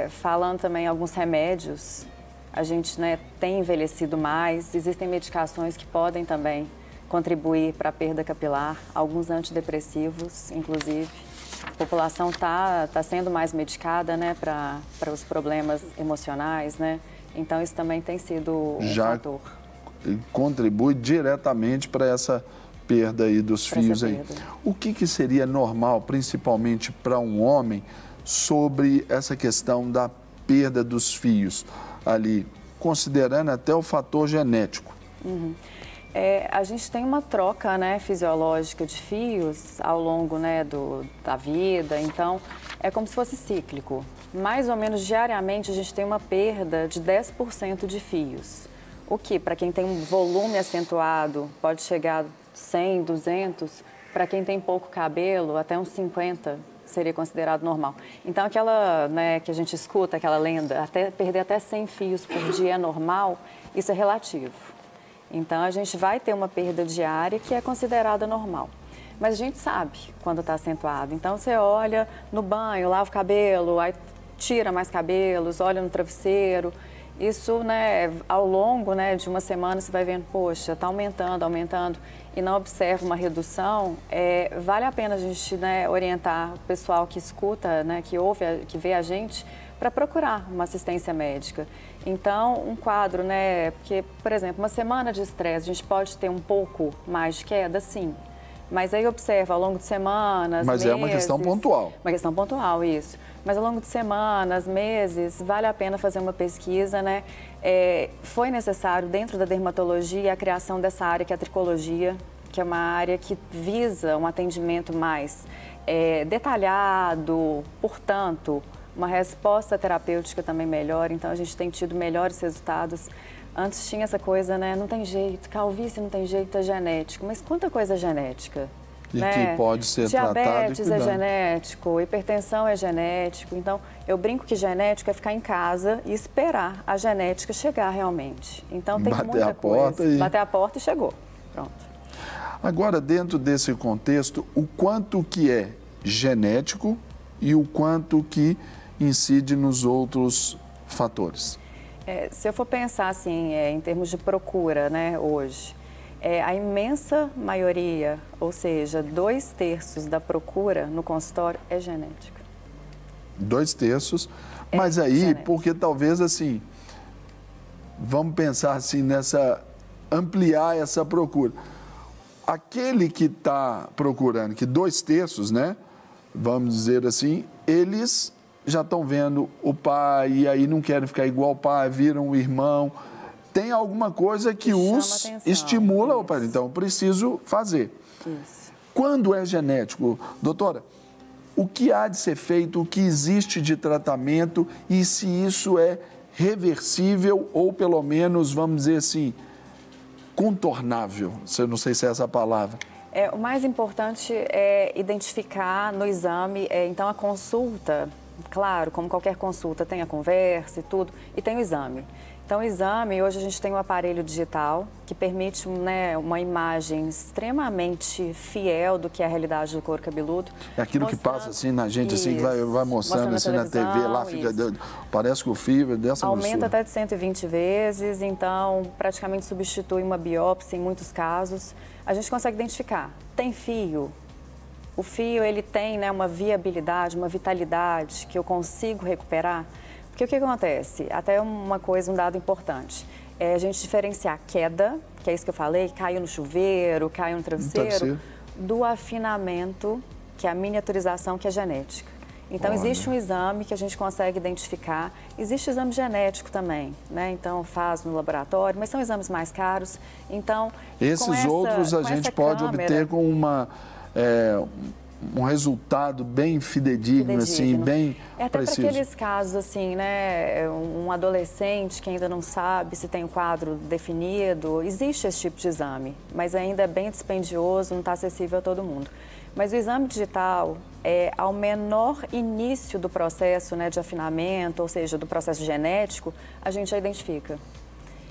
Falando também alguns remédios, a gente, né, tem envelhecido mais, existem medicações que podem também contribuir para a perda capilar, alguns antidepressivos, inclusive. A população está sendo mais medicada, né, para os problemas emocionais, né? Então, isso também tem sido um fator.
Contribui diretamente para essa perda aí dos fios aí. O que seria normal, principalmente para um homem, sobre essa questão da perda dos fios ali, considerando até o fator genético?
A gente tem uma troca, né, fisiológica de fios ao longo, né, da vida, então é como se fosse cíclico. Mais ou menos diariamente a gente tem uma perda de 10% de fios, o que para quem tem um volume acentuado pode chegar a 100, 200, para quem tem pouco cabelo até uns 50 seria considerado normal. Então aquela, né, que a gente escuta, aquela lenda, perder até 100 fios por dia é normal, isso é relativo. Então, a gente vai ter uma perda diária que é considerada normal. Mas a gente sabe quando está acentuado. Então, você olha no banho, lava o cabelo, aí tira mais cabelos, olha no travesseiro. Isso, né, ao longo, né, de uma semana, você vai vendo, poxa, está aumentando, aumentando, e não observa uma redução. Vale a pena a gente, né, orientar o pessoal que escuta, né, que ouve, que vê a gente, para procurar uma assistência médica. Então, um quadro, né, porque, por exemplo, uma semana de estresse, a gente pode ter um pouco mais de queda, sim. Mas aí observa ao longo de semanas,
meses... Mas é uma questão pontual.
Uma questão pontual, isso. Mas ao longo de semanas, meses, vale a pena fazer uma pesquisa, né? Foi necessário, dentro da dermatologia, a criação dessa área que é a tricologia, que é uma área que visa um atendimento mais detalhado, portanto, uma resposta terapêutica também melhor, então a gente tem tido melhores resultados. Antes tinha essa coisa, né, não tem jeito, calvície não tem jeito, é genético, mas quanta coisa é genética?
E
né?
que pode ser tratado e
Diabetes é genético, hipertensão é genético, então eu brinco que genético é ficar em casa e esperar a genética chegar realmente. Então tem muita coisa. Bater a porta e chegou, pronto.
Agora, dentro desse contexto, o quanto que é genético e o quanto que incide nos outros fatores?
Se eu for pensar assim, em termos de procura, né, hoje, a imensa maioria, ou seja, 2/3 da procura no consultório é genética.
2/3, mas aí, genética. Porque talvez assim, vamos pensar assim ampliar essa procura. Aquele que está procurando, que 2/3, né, vamos dizer assim, eles já estão vendo o pai e aí não querem ficar igual o pai, viram o irmão. Tem alguma coisa que os estimula o pai, então eu preciso fazer.
Isso.
Quando é genético, doutora, o que há de ser feito, o que existe de tratamento e se isso é reversível ou pelo menos, vamos dizer assim, contornável? Eu não sei se é essa a palavra.
O mais importante é identificar no exame, então a consulta, claro, como qualquer consulta, tem a conversa e tudo, e tem o exame. Então, o exame, hoje a gente tem um aparelho digital que permite, né, uma imagem extremamente fiel do que é a realidade do couro cabeludo. É aquilo
que passa assim na gente, assim, que vai mostrando assim na TV, lá fica, parece que o fio é dessa
aumenta até de 120 vezes, então praticamente substitui uma biópsia em muitos casos. A gente consegue identificar, tem fio. O fio, ele tem, né, uma viabilidade, uma vitalidade que eu consigo recuperar. Porque o que acontece? Até uma coisa, um dado importante. é a gente diferenciar queda, que é isso que eu falei, caiu no chuveiro, caiu no travesseiro, do afinamento, que é a miniaturização, que é genética. Então, existe um exame que a gente consegue identificar. Existe exame genético também, né? Então, faz no laboratório, mas são exames mais caros. Então,
esses outros a gente pode obter com um resultado bem fidedigno, assim, bem
até
preciso.
Para aqueles casos, assim, né? Um adolescente que ainda não sabe se tem um quadro definido, existe esse tipo de exame, mas ainda é bem dispendioso, não está acessível a todo mundo. Mas o exame digital, ao menor início do processo, né, de afinamento, ou seja, do processo genético, a gente já identifica.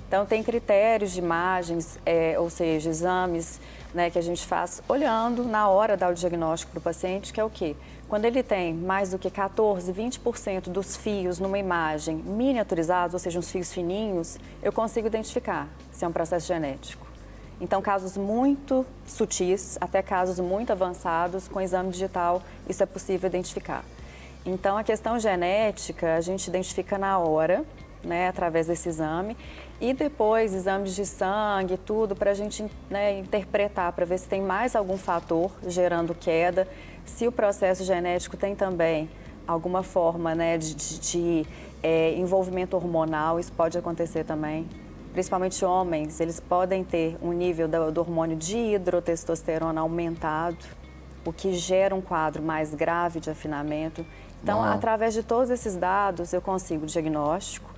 Então, tem critérios de imagens, ou seja, exames, né, que a gente faz olhando na hora de dar o diagnóstico para o paciente, que é o quê? Quando ele tem mais do que 14, 20% dos fios numa imagem miniaturizados, ou seja, uns fios fininhos, eu consigo identificar se é um processo genético. Então, casos muito sutis, até casos muito avançados, com exame digital, isso é possível identificar. Então, a questão genética, a gente identifica na hora, né, através desse exame, e depois exames de sangue, tudo, para a gente, né, interpretar, para ver se tem mais algum fator gerando queda, se o processo genético tem também alguma forma, né, de envolvimento hormonal, isso pode acontecer também. Principalmente homens, eles podem ter um nível do hormônio de hidrotestosterona aumentado, o que gera um quadro mais grave de afinamento. Então, através de todos esses dados, eu consigo o diagnóstico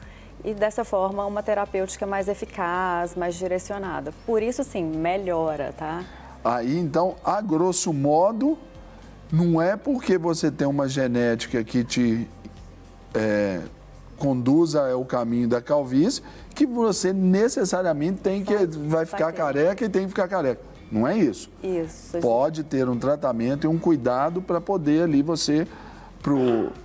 e, dessa forma, uma terapêutica mais eficaz, mais direcionada. Por isso, sim, melhora, tá?
Aí, então, a grosso modo, não é porque você tem uma genética que te conduza ao caminho da calvície que você necessariamente vai ficar careca e tem que ficar careca. Não é isso.
Isso.
Pode ter um tratamento e um cuidado para poder ali você,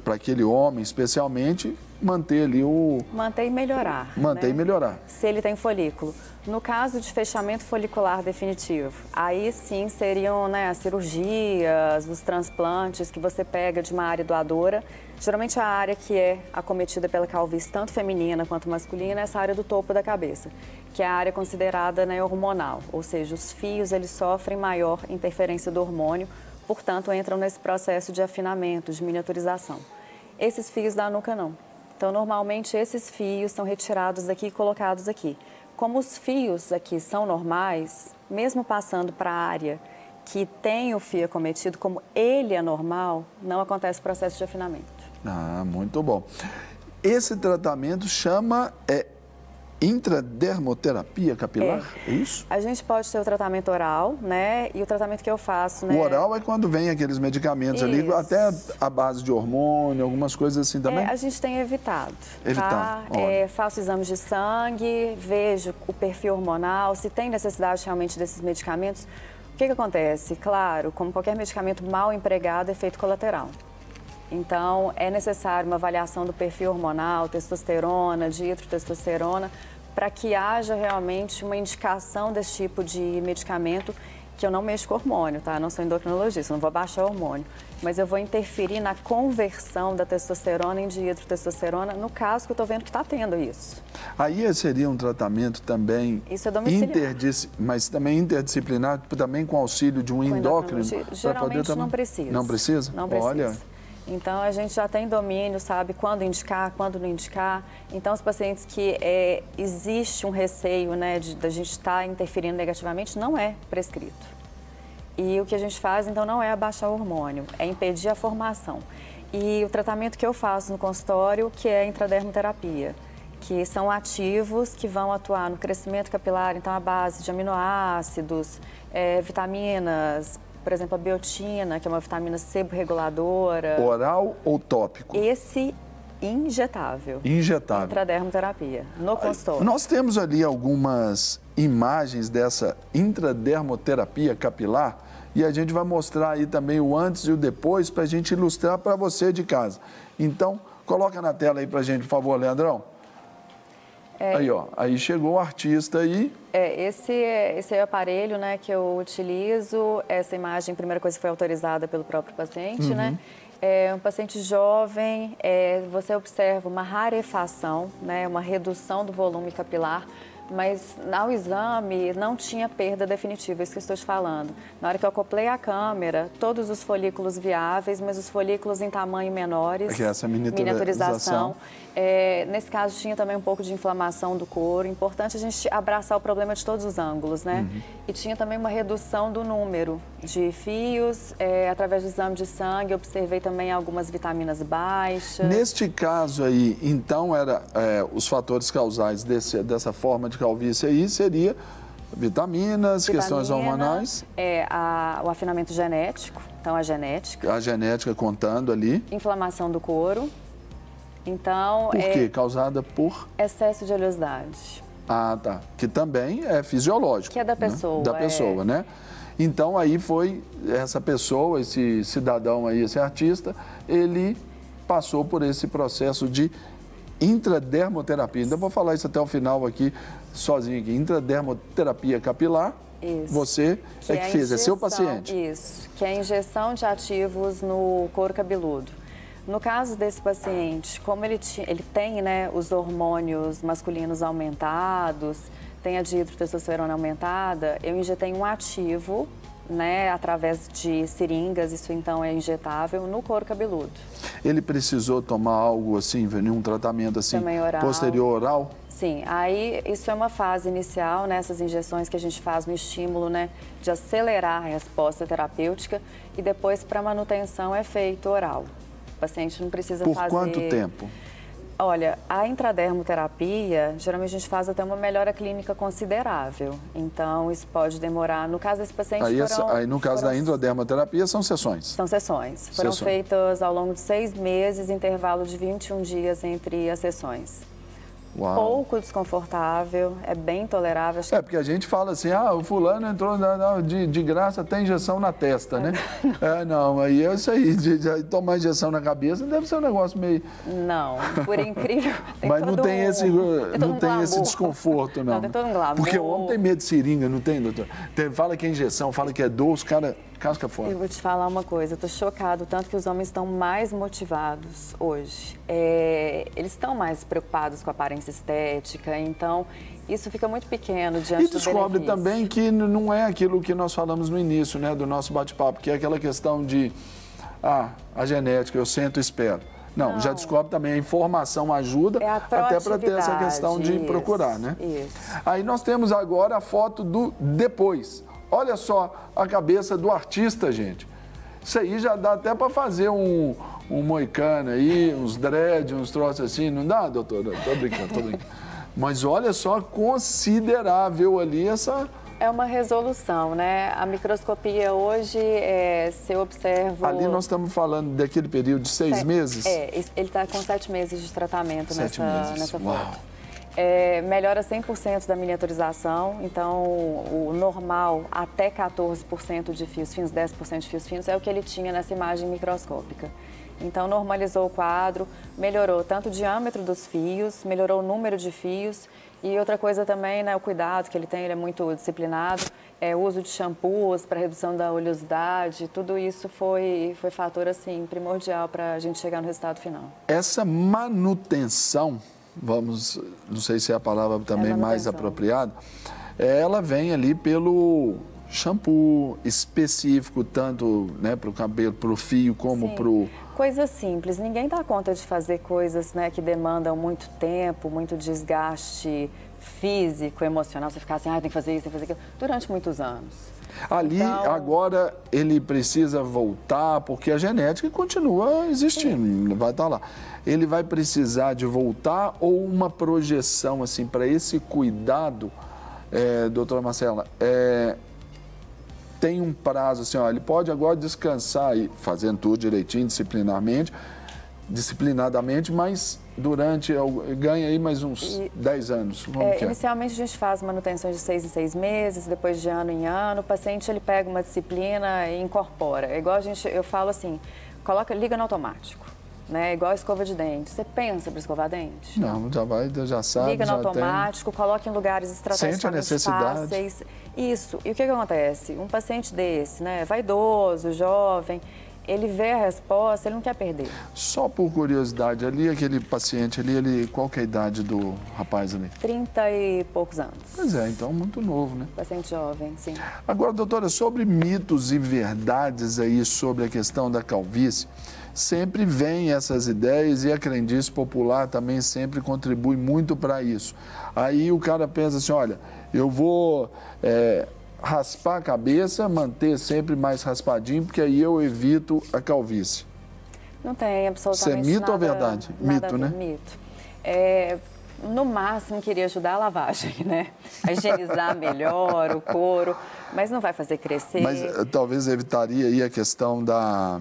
para aquele homem especialmente, manter ali
manter e melhorar.
Manter, né? E melhorar.
Se ele tem folículo. No caso de fechamento folicular definitivo, aí sim seriam, né, as cirurgias, os transplantes que você pega de uma área doadora. Geralmente a área que é acometida pela calvície, tanto feminina quanto masculina, é essa área do topo da cabeça, que é a área considerada, né, hormonal. Ou seja, os fios eles sofrem maior interferência do hormônio, portanto entram nesse processo de afinamento, de miniaturização. Esses fios da nuca não. Então, normalmente, esses fios são retirados daqui e colocados aqui. Como os fios aqui são normais, mesmo passando para a área que tem o fio acometido, como ele é normal, não acontece o processo de afinamento.
Ah, muito bom. Esse tratamento chama intradermoterapia capilar, é isso?
A gente pode ter o tratamento oral, né? E o tratamento que eu faço, né?
O oral é quando vem aqueles medicamentos ali, até a base de hormônio, algumas coisas assim também?
A gente tem evitado. Tá? Faço exames de sangue, vejo o perfil hormonal, se tem necessidade realmente desses medicamentos. O que acontece? Claro, como qualquer medicamento mal empregado, é efeito colateral. Então, é necessário uma avaliação do perfil hormonal, testosterona, dihidrotestosterona, para que haja realmente uma indicação desse tipo de medicamento, que eu não mexo com hormônio, tá? Eu não sou endocrinologista, não vou baixar o hormônio, mas eu vou interferir na conversão da testosterona em dihidrotestosterona, no caso que eu estou vendo que está tendo isso.
Aí seria um tratamento também mas também interdisciplinar, também com auxílio de um endócrino?
Geralmente não precisa.
Não precisa?
Não precisa.
Olha.
Então, a gente já tem domínio, sabe, quando indicar, quando não indicar. Então, os pacientes que existe um receio, né, da gente estar interferindo negativamente, não é prescrito. E o que a gente faz, então, não é abaixar o hormônio, é impedir a formação. E o tratamento que eu faço no consultório, que é a intradermoterapia, que são ativos que vão atuar no crescimento capilar, então, a base de aminoácidos, vitaminas, por exemplo, a biotina, que é uma vitamina seborreguladora.
Oral ou tópico?
Esse injetável.
Injetável.
Intradermoterapia, no consultório.
Nós temos ali algumas imagens dessa intradermoterapia capilar e a gente vai mostrar aí também o antes e o depois para a gente ilustrar para você de casa. Então, coloca na tela aí para a gente, por favor, Leandrão. Aí, ó, aí chegou o artista aí.
Esse é o aparelho, né, que eu utilizo. Essa imagem, a primeira coisa, foi autorizada pelo próprio paciente, né? É um paciente jovem, você observa uma rarefação, né, uma redução do volume capilar, mas ao exame não tinha perda definitiva, isso que eu estou te falando. Na hora que eu acoplei a câmera, todos os folículos viáveis, mas os folículos em tamanho menores,
que é essa
miniaturização. Nesse caso, tinha também um pouco de inflamação do couro. Importante a gente abraçar o problema de todos os ângulos, né? E tinha também uma redução do número de fios. Através do exame de sangue, observei também algumas vitaminas baixas.
Neste caso aí, então, os fatores causais dessa forma de calvície aí seria vitaminas, questões hormonais.
O afinamento genético, então a genética.
A genética contando ali.
Inflamação do couro. Então,
por quê? Causada por?
Excesso de oleosidade.
Ah, tá. Que também é fisiológico.
Que é da pessoa.
Né? Da pessoa, né? Então, aí foi essa pessoa, esse cidadão aí, esse artista, ele passou por esse processo de intradermoterapia. Ainda vou falar isso até o final aqui, sozinho aqui. Intradermoterapia capilar. Isso. Você que fez, é seu paciente.
Isso, que é a injeção de ativos no couro cabeludo. No caso desse paciente, como ele tem, né, os hormônios masculinos aumentados, tem a dihidrotestosterona aumentada, eu injetei um ativo, né, através de seringas, isso então é injetável, no couro cabeludo.
Ele precisou tomar algo assim, nenhum tratamento assim, posterior oral?
Sim, aí isso é uma fase inicial, né, essas injeções que a gente faz no estímulo, né, de acelerar a resposta terapêutica, e depois para manutenção é feito oral. O paciente não precisa fazer...
Por quanto tempo?
Olha, a intradermoterapia, geralmente a gente faz até uma melhora clínica considerável. Então, isso pode demorar... No caso desse paciente
aí no caso da intradermoterapia, são sessões?
São sessões. Foram feitas ao longo de 6 meses, intervalo de 21 dias entre as sessões.
Uau.
Pouco desconfortável, é bem tolerável.
Porque a gente fala assim, o fulano entrou de graça, até injeção na testa, né? Não, aí é isso aí, de tomar injeção na cabeça deve ser um negócio meio...
Não, por incrível...
Mas não tem esse desconforto, não.
Não, tem todo um glamour.
Porque o homem tem medo de seringa, não tem, doutor? Fala que é injeção, fala que é dor, os caras... Casca fora.
Eu vou te falar uma coisa, eu tô chocado, tanto que os homens estão mais motivados hoje. Eles estão mais preocupados com a aparência estética, então isso fica muito pequeno diante do benefício. E
descobre também que não é aquilo que nós falamos no início, né, do nosso bate-papo, que é aquela questão de, a genética, eu sento e espero. Não, já descobre também, a informação ajuda até para ter essa questão de procurar, né?
Isso.
Aí nós temos agora a foto do depois. Olha só a cabeça do artista, gente. Isso aí já dá até para fazer um moicano aí, uns dread, uns troços assim. Não dá, doutor? Tô brincando. Mas olha só, considerável ali essa...
É uma resolução, né? A microscopia hoje, se eu observo...
Ali nós estamos falando daquele período de 6 meses?
Ele está com 7 meses de tratamento nessa
Uau.
foto. Melhora 100% da miniaturização, então o normal até 14% de fios finos, 10% de fios finos é o que ele tinha nessa imagem microscópica. Então normalizou o quadro, melhorou tanto o diâmetro dos fios, melhorou o número de fios e outra coisa também, né, o cuidado que ele tem, ele é muito disciplinado, o uso de shampoos para redução da oleosidade, tudo isso foi fator assim, primordial para a gente chegar no resultado final.
Essa manutenção... não sei se é a palavra também mais apropriada, ela vem ali pelo shampoo específico, tanto, né, para o cabelo, para o fio, como para o...
Coisas simples, ninguém dá conta de fazer coisas, né, que demandam muito tempo, muito desgaste físico, emocional, você ficar assim, tem que fazer isso, tem que fazer aquilo, durante muitos anos.
Ali, então... agora, ele precisa voltar, porque a genética continua existindo, vai estar lá. Ele vai precisar de voltar ou uma projeção, assim, para esse cuidado, doutora Marcela, tem um prazo, assim, ele pode agora descansar, e fazendo tudo direitinho, disciplinadamente, mas ganha aí mais uns 10 anos.
Inicialmente a gente faz manutenção de 6 em 6 meses, depois de ano em ano, o paciente ele pega uma disciplina e incorpora. É igual eu falo assim, liga no automático, né? Igual a escova de dente. Você pensa para escovar dente?
Não, já sabe.
Liga no automático, coloca em lugares estrategicamente fáceis. Isso. E o que acontece? Um paciente desse, né, vaidoso, jovem, ele vê a resposta, ele não quer perder.
Só por curiosidade, ali aquele paciente ali, qual que é a idade do rapaz ali?
30 e poucos anos.
Pois é, então muito novo, né?
Paciente jovem, sim.
Agora, doutora, sobre mitos e verdades aí sobre a questão da calvície, sempre vem essas ideias e a crendice popular também sempre contribui muito para isso. Aí o cara pensa assim, olha, eu vou raspar a cabeça, manter sempre mais raspadinho, porque aí eu evito a calvície.
Não tem absolutamente
Isso é mito
nada,
ou verdade? Mito, né?
Mito. No máximo, queria ajudar a lavagem, né? A higienizar melhor o couro, mas não vai fazer crescer.
Mas talvez evitaria aí a questão da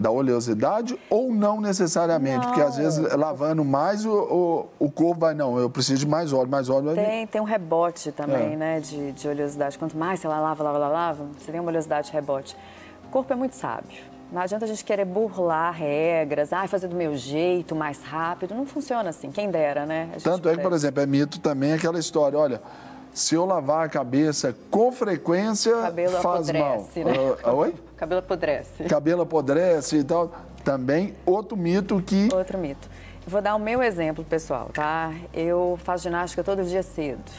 oleosidade ou não necessariamente?
Não.
Porque às vezes lavando mais o corpo vai, não, eu preciso de mais óleo.
Tem um rebote também, né, de oleosidade. Quanto mais você lava, você tem uma oleosidade de rebote. O corpo é muito sábio. Não adianta a gente querer burlar regras, fazer do meu jeito, mais rápido. Não funciona assim, quem dera, né?
Tanto é que, por exemplo, é mito também aquela história, olha, se eu lavar a cabeça com frequência,
cabelo
faz
apodrece,
mal.
Né?
Oi?
Cabelo apodrece.
Cabelo apodrece e tal. Também outro mito que...
Outro mito. Eu vou dar o meu exemplo, pessoal, tá? Eu faço ginástica todo dia cedo,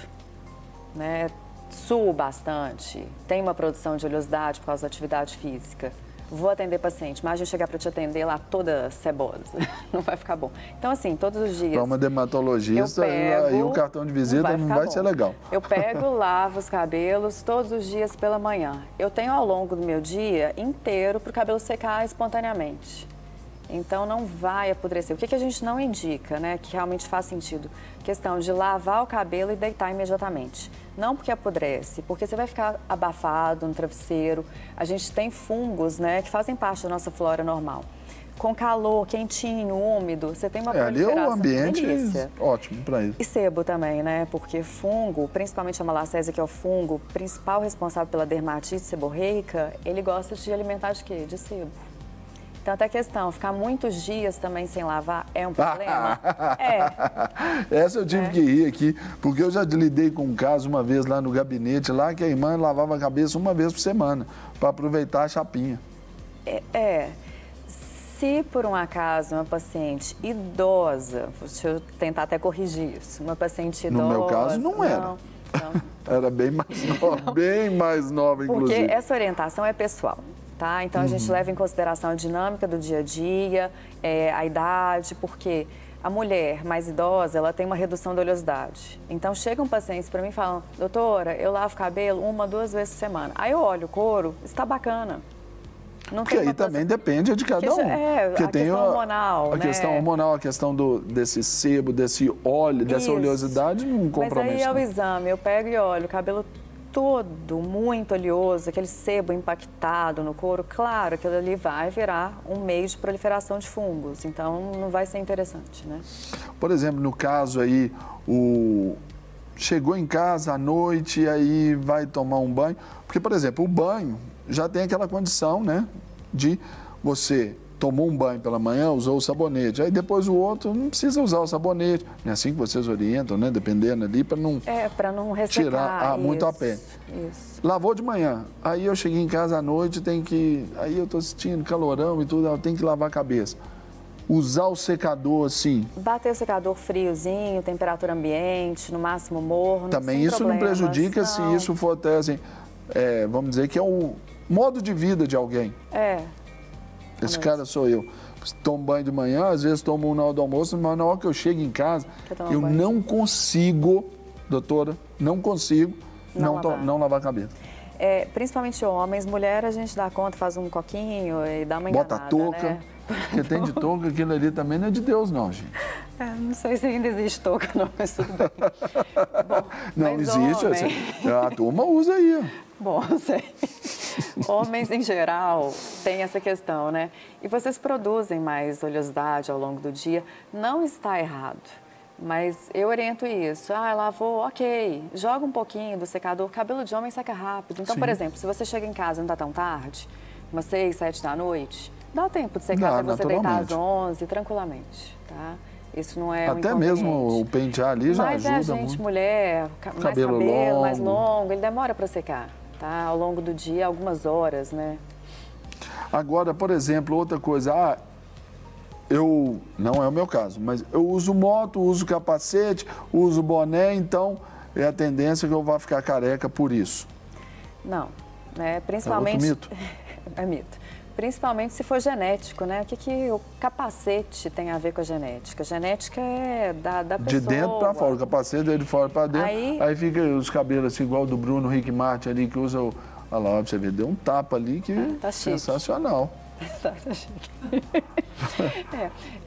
né? Suo bastante, tenho uma produção de oleosidade por causa da atividade física. Vou atender paciente, imagina chegar para te atender lá toda cebosa, não vai ficar bom. Então, assim, todos os dias...
Para uma dermatologista, aí o cartão de visita não vai ser legal.
Eu pego, lavo os cabelos todos os dias pela manhã. Eu tenho ao longo do meu dia inteiro para o cabelo secar espontaneamente. Então, não vai apodrecer. O que a gente não indica, né, que realmente faz sentido? Questão de lavar o cabelo e deitar imediatamente. Não porque apodrece, porque você vai ficar abafado no travesseiro. A gente tem fungos, né, que fazem parte da nossa flora normal. Com calor, quentinho, úmido, você tem uma proliferação.
Ali é um ambiente
delícia.
ótimo para isso.
E sebo também, né? Porque fungo, principalmente a malacésia, que é o fungo principal responsável pela dermatite seborreica, ele gosta de alimentar de quê? De sebo. Então, até a questão, ficar muitos dias também sem lavar é um problema?
Essa eu tive que rir aqui, porque eu já lidei com um caso uma vez lá no gabinete, lá que a irmã lavava a cabeça uma vez por semana, para aproveitar a chapinha.
Se por um acaso uma paciente idosa, deixa eu tentar até corrigir isso, uma paciente idosa...
No meu caso, não era.
Não.
Era bem mais nova, bem mais nova, inclusive.
Porque essa orientação é pessoal. Tá? Então, a gente leva em consideração a dinâmica do dia a dia, a idade, porque a mulher mais idosa, ela tem uma redução da oleosidade. Então, chegam pacientes para mim e falam, doutora, eu lavo o cabelo 1, 2 vezes por semana. Aí eu olho o couro, está bacana. Não
porque aí também depende de cada um.
Porque a questão hormonal,
a questão hormonal, a questão desse sebo, desse óleo, dessa oleosidade, não compromete.
Mas aí é o exame, eu pego e olho o cabelo todo muito oleoso, aquele sebo impactado no couro, claro, aquilo ali vai virar um meio de proliferação de fungos, então não vai ser interessante, né?
Por exemplo, no caso aí, chegou em casa à noite e aí vai tomar um banho, porque, por exemplo, o banho já tem aquela condição, né, de você tomou um banho pela manhã, usou o sabonete, aí depois o outro não precisa usar o sabonete. É assim que vocês orientam, né? Dependendo ali, para não,
ressecar,
tirar muito a pele.
Isso.
Lavou de manhã, aí eu cheguei em casa à noite, aí eu estou sentindo calorão e tudo, eu tenho que lavar a cabeça. Usar o secador assim.
Bater o secador friozinho, temperatura ambiente, no máximo morno.
Também isso não prejudica se isso for até assim, vamos dizer que é o modo de vida de alguém. Esse cara sou eu. Tomo banho de manhã, às vezes tomo na hora do almoço, mas na hora que eu chego em casa, eu não consigo, doutora, não consigo não lavar a cabeça.
Principalmente homens, mulher a gente dá conta, faz um coquinho e dá uma enganada,
bota a touca,
né?
Porque tem de touca, aquilo ali também não é de Deus não, gente.
Não sei se ainda existe touca não, mas tudo bem. Bom,
não existe, a turma usa aí.
Bom, sei. Homens, em geral, têm essa questão, né? E vocês produzem mais oleosidade ao longo do dia. Não está errado, mas eu oriento isso. Lavou, ok. Joga um pouquinho do secador. Cabelo de homem seca rápido. Então, por exemplo, se você chega em casa e não está tão tarde, umas 6, 7 da noite, dá tempo de secar até você deitar às 11, tranquilamente, tá? Isso não é
até mesmo o pentear ali já ajuda muito. Mas
a gente, mulher, mais cabelo mais longo, ele demora para secar. Tá? Ao longo do dia, algumas horas, né?
Agora, por exemplo, outra coisa, não é o meu caso, mas eu uso moto, uso capacete, uso boné, então é a tendência que eu vá ficar careca por isso.
Não, né? Principalmente...
É outro mito?
É mito. Principalmente se for genético, né? O que o capacete tem a ver com a genética? A genética é da pessoa.
De dentro para fora, o capacete é de fora para dentro. Aí fica os cabelos assim, igual do Bruno Rick Martin ali, que usa o... Olha lá, você vê, deu um tapa ali que
tá
sensacional.
Tá chique.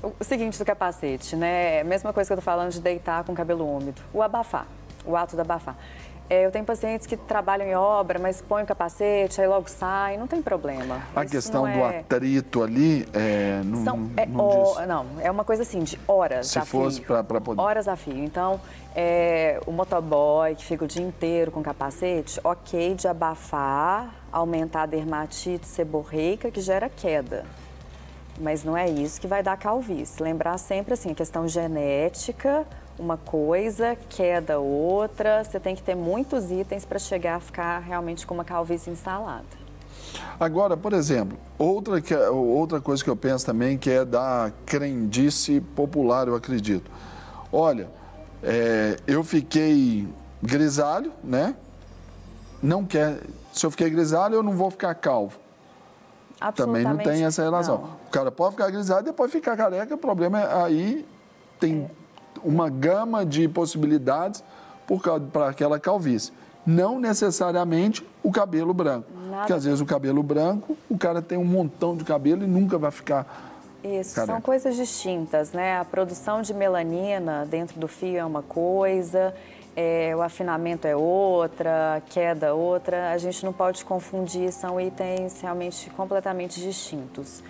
O seguinte do capacete, né? Mesma coisa que eu tô falando de deitar com o cabelo úmido. O abafar, o ato de abafar. Eu tenho pacientes que trabalham em obra, mas põem o capacete, aí logo saem, não tem problema.
A
Isso
questão
não
do atrito ali,
não, é uma coisa assim, de horas a fio.
Se fosse para poder...
Horas a fio. Então, o motoboy que fica o dia inteiro com capacete, ok de abafar, aumentar a dermatite seborreica, que gera queda. Mas não é isso que vai dar calvície. Lembrar sempre assim, a questão genética... uma coisa, queda outra, você tem que ter muitos itens para chegar a ficar realmente com uma calvície instalada.
Agora, por exemplo, outra coisa que eu penso também que é da crendice popular, eu acredito. Olha, eu fiquei grisalho, né? Se eu fiquei grisalho, eu não vou ficar calvo. Também não tem essa relação. Não. O cara pode ficar grisalho e depois ficar careca, o problema é aí tem... uma gama de possibilidades para aquela calvície. Não necessariamente o cabelo branco. Porque às vezes o cabelo branco, o cara tem um montão de cabelo e nunca vai ficar
Isso,
careca.
São coisas distintas, né? A produção de melanina dentro do fio é uma coisa, o afinamento é outra, a queda outra. A gente não pode confundir, são itens realmente completamente distintos.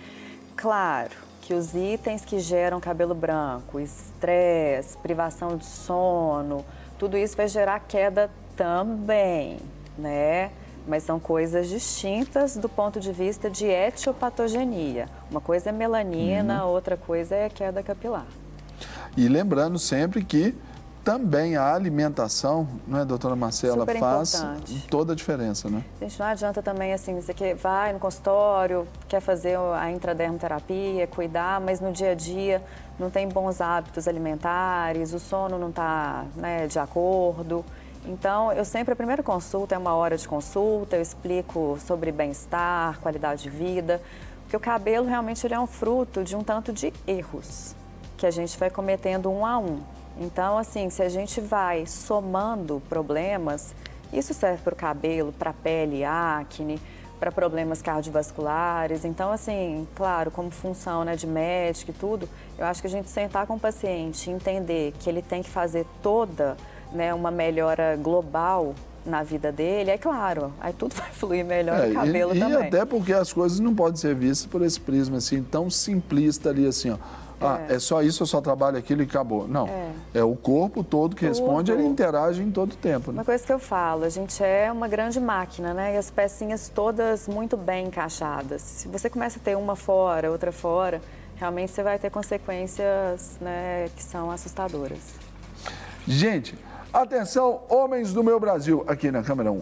Claro que os itens que geram cabelo branco, estresse, privação de sono, tudo isso vai gerar queda também, né? Mas são coisas distintas do ponto de vista de etiopatogenia. Uma coisa é melanina, outra coisa é queda capilar.
E lembrando sempre que também a alimentação, né, doutora Marcela, faz toda a diferença, né?
Gente, não adianta também, assim, você vai no consultório, quer fazer a intradermoterapia, cuidar, mas no dia a dia não tem bons hábitos alimentares, o sono não está, né, de acordo. Então, eu sempre, a primeira consulta é 1 hora de consulta, eu explico sobre bem-estar, qualidade de vida, porque o cabelo realmente ele é um fruto de um tanto de erros que a gente vai cometendo um a um. Então, assim, se a gente vai somando problemas, isso serve para o cabelo, para a pele, acne, para problemas cardiovasculares. Então, assim, claro, como função, né, de médico e tudo, eu acho que a gente sentar com o paciente, entender que ele tem que fazer toda, né, uma melhora global na vida dele, é claro, aí tudo vai fluir melhor no cabelo também.
E até porque as coisas não podem ser vistas por esse prisma assim, tão simplista ali assim, ó. É só isso, eu só trabalho aquilo e acabou. Não, é o corpo todo que responde, ele interage em todo o tempo. Né?
Uma coisa que eu falo, a gente é uma grande máquina, né? E as pecinhas todas muito bem encaixadas. Se você começa a ter uma fora, outra fora, realmente você vai ter consequências, né, que são assustadoras.
Gente, atenção, homens do meu Brasil, aqui na câmera 1.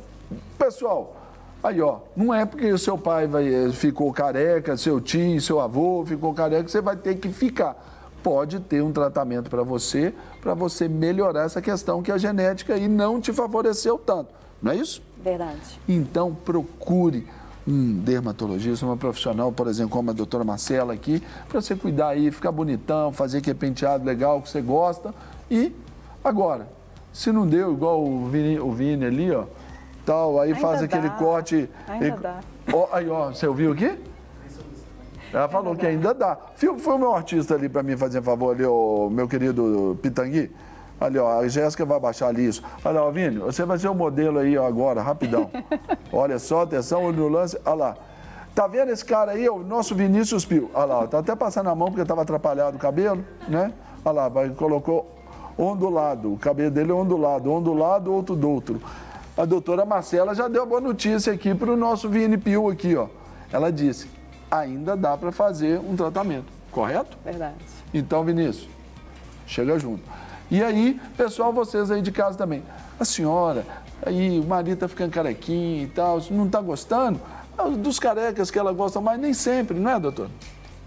Pessoal, aí, ó, não é porque o seu pai ficou careca, seu tio, seu avô ficou careca, que você vai ter que ficar. Pode ter um tratamento para você melhorar essa questão que a genética aí não te favoreceu tanto, não é isso?
Verdade.
Então, procure um dermatologista, uma profissional, por exemplo, como a doutora Marcela aqui, para você cuidar aí, ficar bonitão, fazer aquele penteado legal que você gosta. E, agora, se não deu igual o Vini ali, ó, tal, aí faz aquele corte.
Ainda dá.
Ó, aí, ó, você ouviu aqui? Ela falou que ainda dá. Foi o meu artista ali para mim fazer favor ali, o meu querido Pitangui. Ali, ó, a Jéssica vai baixar ali isso. Olha lá, Vini, você vai ser o modelo aí ó, agora, rapidão. Olha só, atenção, olho no lance. Olha lá. Tá vendo esse cara aí, o nosso Vinícius Pio? Olha lá, tá até passando a mão porque estava atrapalhado o cabelo, né? Olha lá, colocou ondulado. O cabelo dele é ondulado, outro do outro. A doutora Marcela já deu a boa notícia aqui para o nosso Vini Pio aqui, ó. Ela disse, ainda dá para fazer um tratamento, correto?
Verdade.
Então, Vinícius, chega junto. E aí, pessoal, vocês aí de casa também. A senhora, aí o marido tá ficando carequinho e tal, não tá gostando? Dos carecas que ela gosta mais, nem sempre, não é, doutor?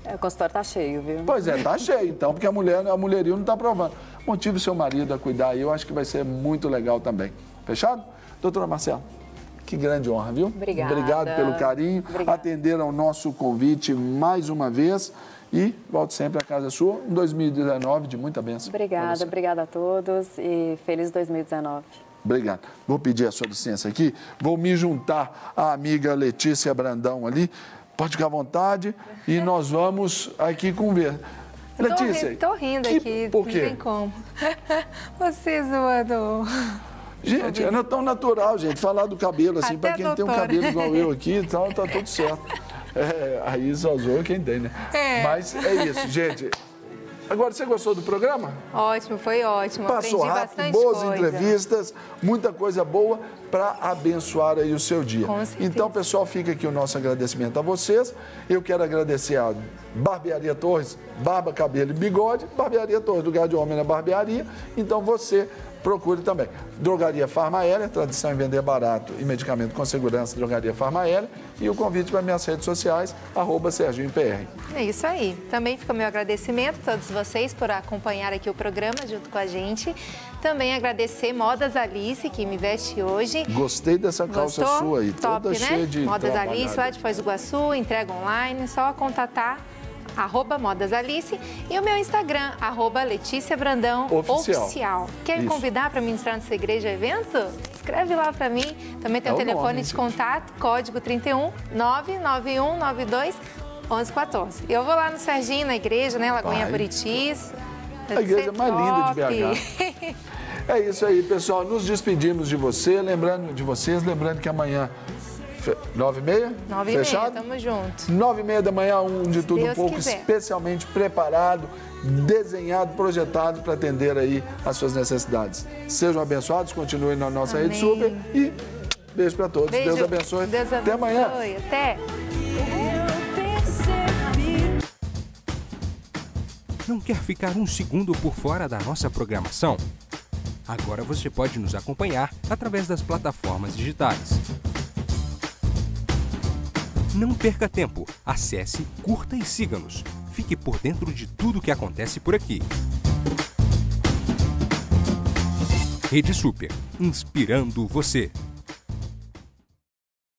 O consultório tá cheio, viu?
Pois é, tá cheio, então, porque a mulherio não tá aprovando. Motive o seu marido a cuidar e eu acho que vai ser muito legal também. Fechado? Doutora Marcela, que grande honra, viu?
Obrigada.
Obrigado pelo carinho, atender ao nosso convite mais uma vez e volte sempre à casa sua, um 2019 de muita bênção.
Obrigada a todos e feliz 2019.
Obrigado. Vou pedir a sua licença aqui, vou me juntar à amiga Letícia Brandão ali. Pode ficar à vontade e nós vamos aqui conversar. Letícia.
Tô rindo aqui.
Por quê?
Não tem como. Você zoando.
Gente, não é tão natural, gente, falar do cabelo assim, para quem tem um cabelo igual eu aqui, então tá tudo certo. Aí só zoa quem tem, né? Mas é isso, gente. Agora, você gostou do programa?
Ótimo, foi ótimo.
Passou
aprendi
rápido,
bastante
boas
coisa.
entrevistas, muita coisa boa para abençoar aí o seu dia.
Com certeza.
Então, pessoal, fica aqui o nosso agradecimento a vocês. Eu quero agradecer a Barbearia Torres, barba, cabelo e bigode. Barbearia Torres, lugar de homem na barbearia. Então, você procure também. Drogaria Farmaélia, tradição em vender barato e medicamento com segurança, Drogaria Farmaélia. E o convite para minhas redes sociais, @SerginhoPR.
É isso aí. Também fica o meu agradecimento a todos vocês por acompanhar aqui o programa junto com a gente. Também agradecer Modas Alice, que me veste hoje.
Gostei dessa calça sua aí,
top,
toda
né?
cheia de
Modas
trabalhada.
Alice, lá de Foz do Iguaçu, entrega online, só contatar @ModasAlice e o meu Instagram, @Letícia Brandão Oficial. Quer me convidar para ministrar nessa igreja evento? Escreve lá para mim. Também tem o telefone de contato, código 31 991 92 1114. Eu vou lá no Serginho, na igreja, né? Lagoinha Buritis.
A igreja mais linda de BH. É isso aí, pessoal. Nos despedimos de vocês, lembrando que amanhã 9h30?
9h30,
fechado?
tamo junto.
9h30 da manhã, um de tudo
Deus
um pouco,
quiser.
especialmente preparado, desenhado, projetado para atender aí as suas necessidades. Sejam abençoados, continuem na nossa
Amém.
Rede Super e beijo para todos.
Beijo.
Deus abençoe.
Deus abençoe.
Até amanhã.
Até.
Não quer ficar um segundo por fora da nossa programação? Agora você pode nos acompanhar através das plataformas digitais. Não perca tempo. Acesse, curta e siga-nos. Fique por dentro de tudo o que acontece por aqui. Rede Super, inspirando você.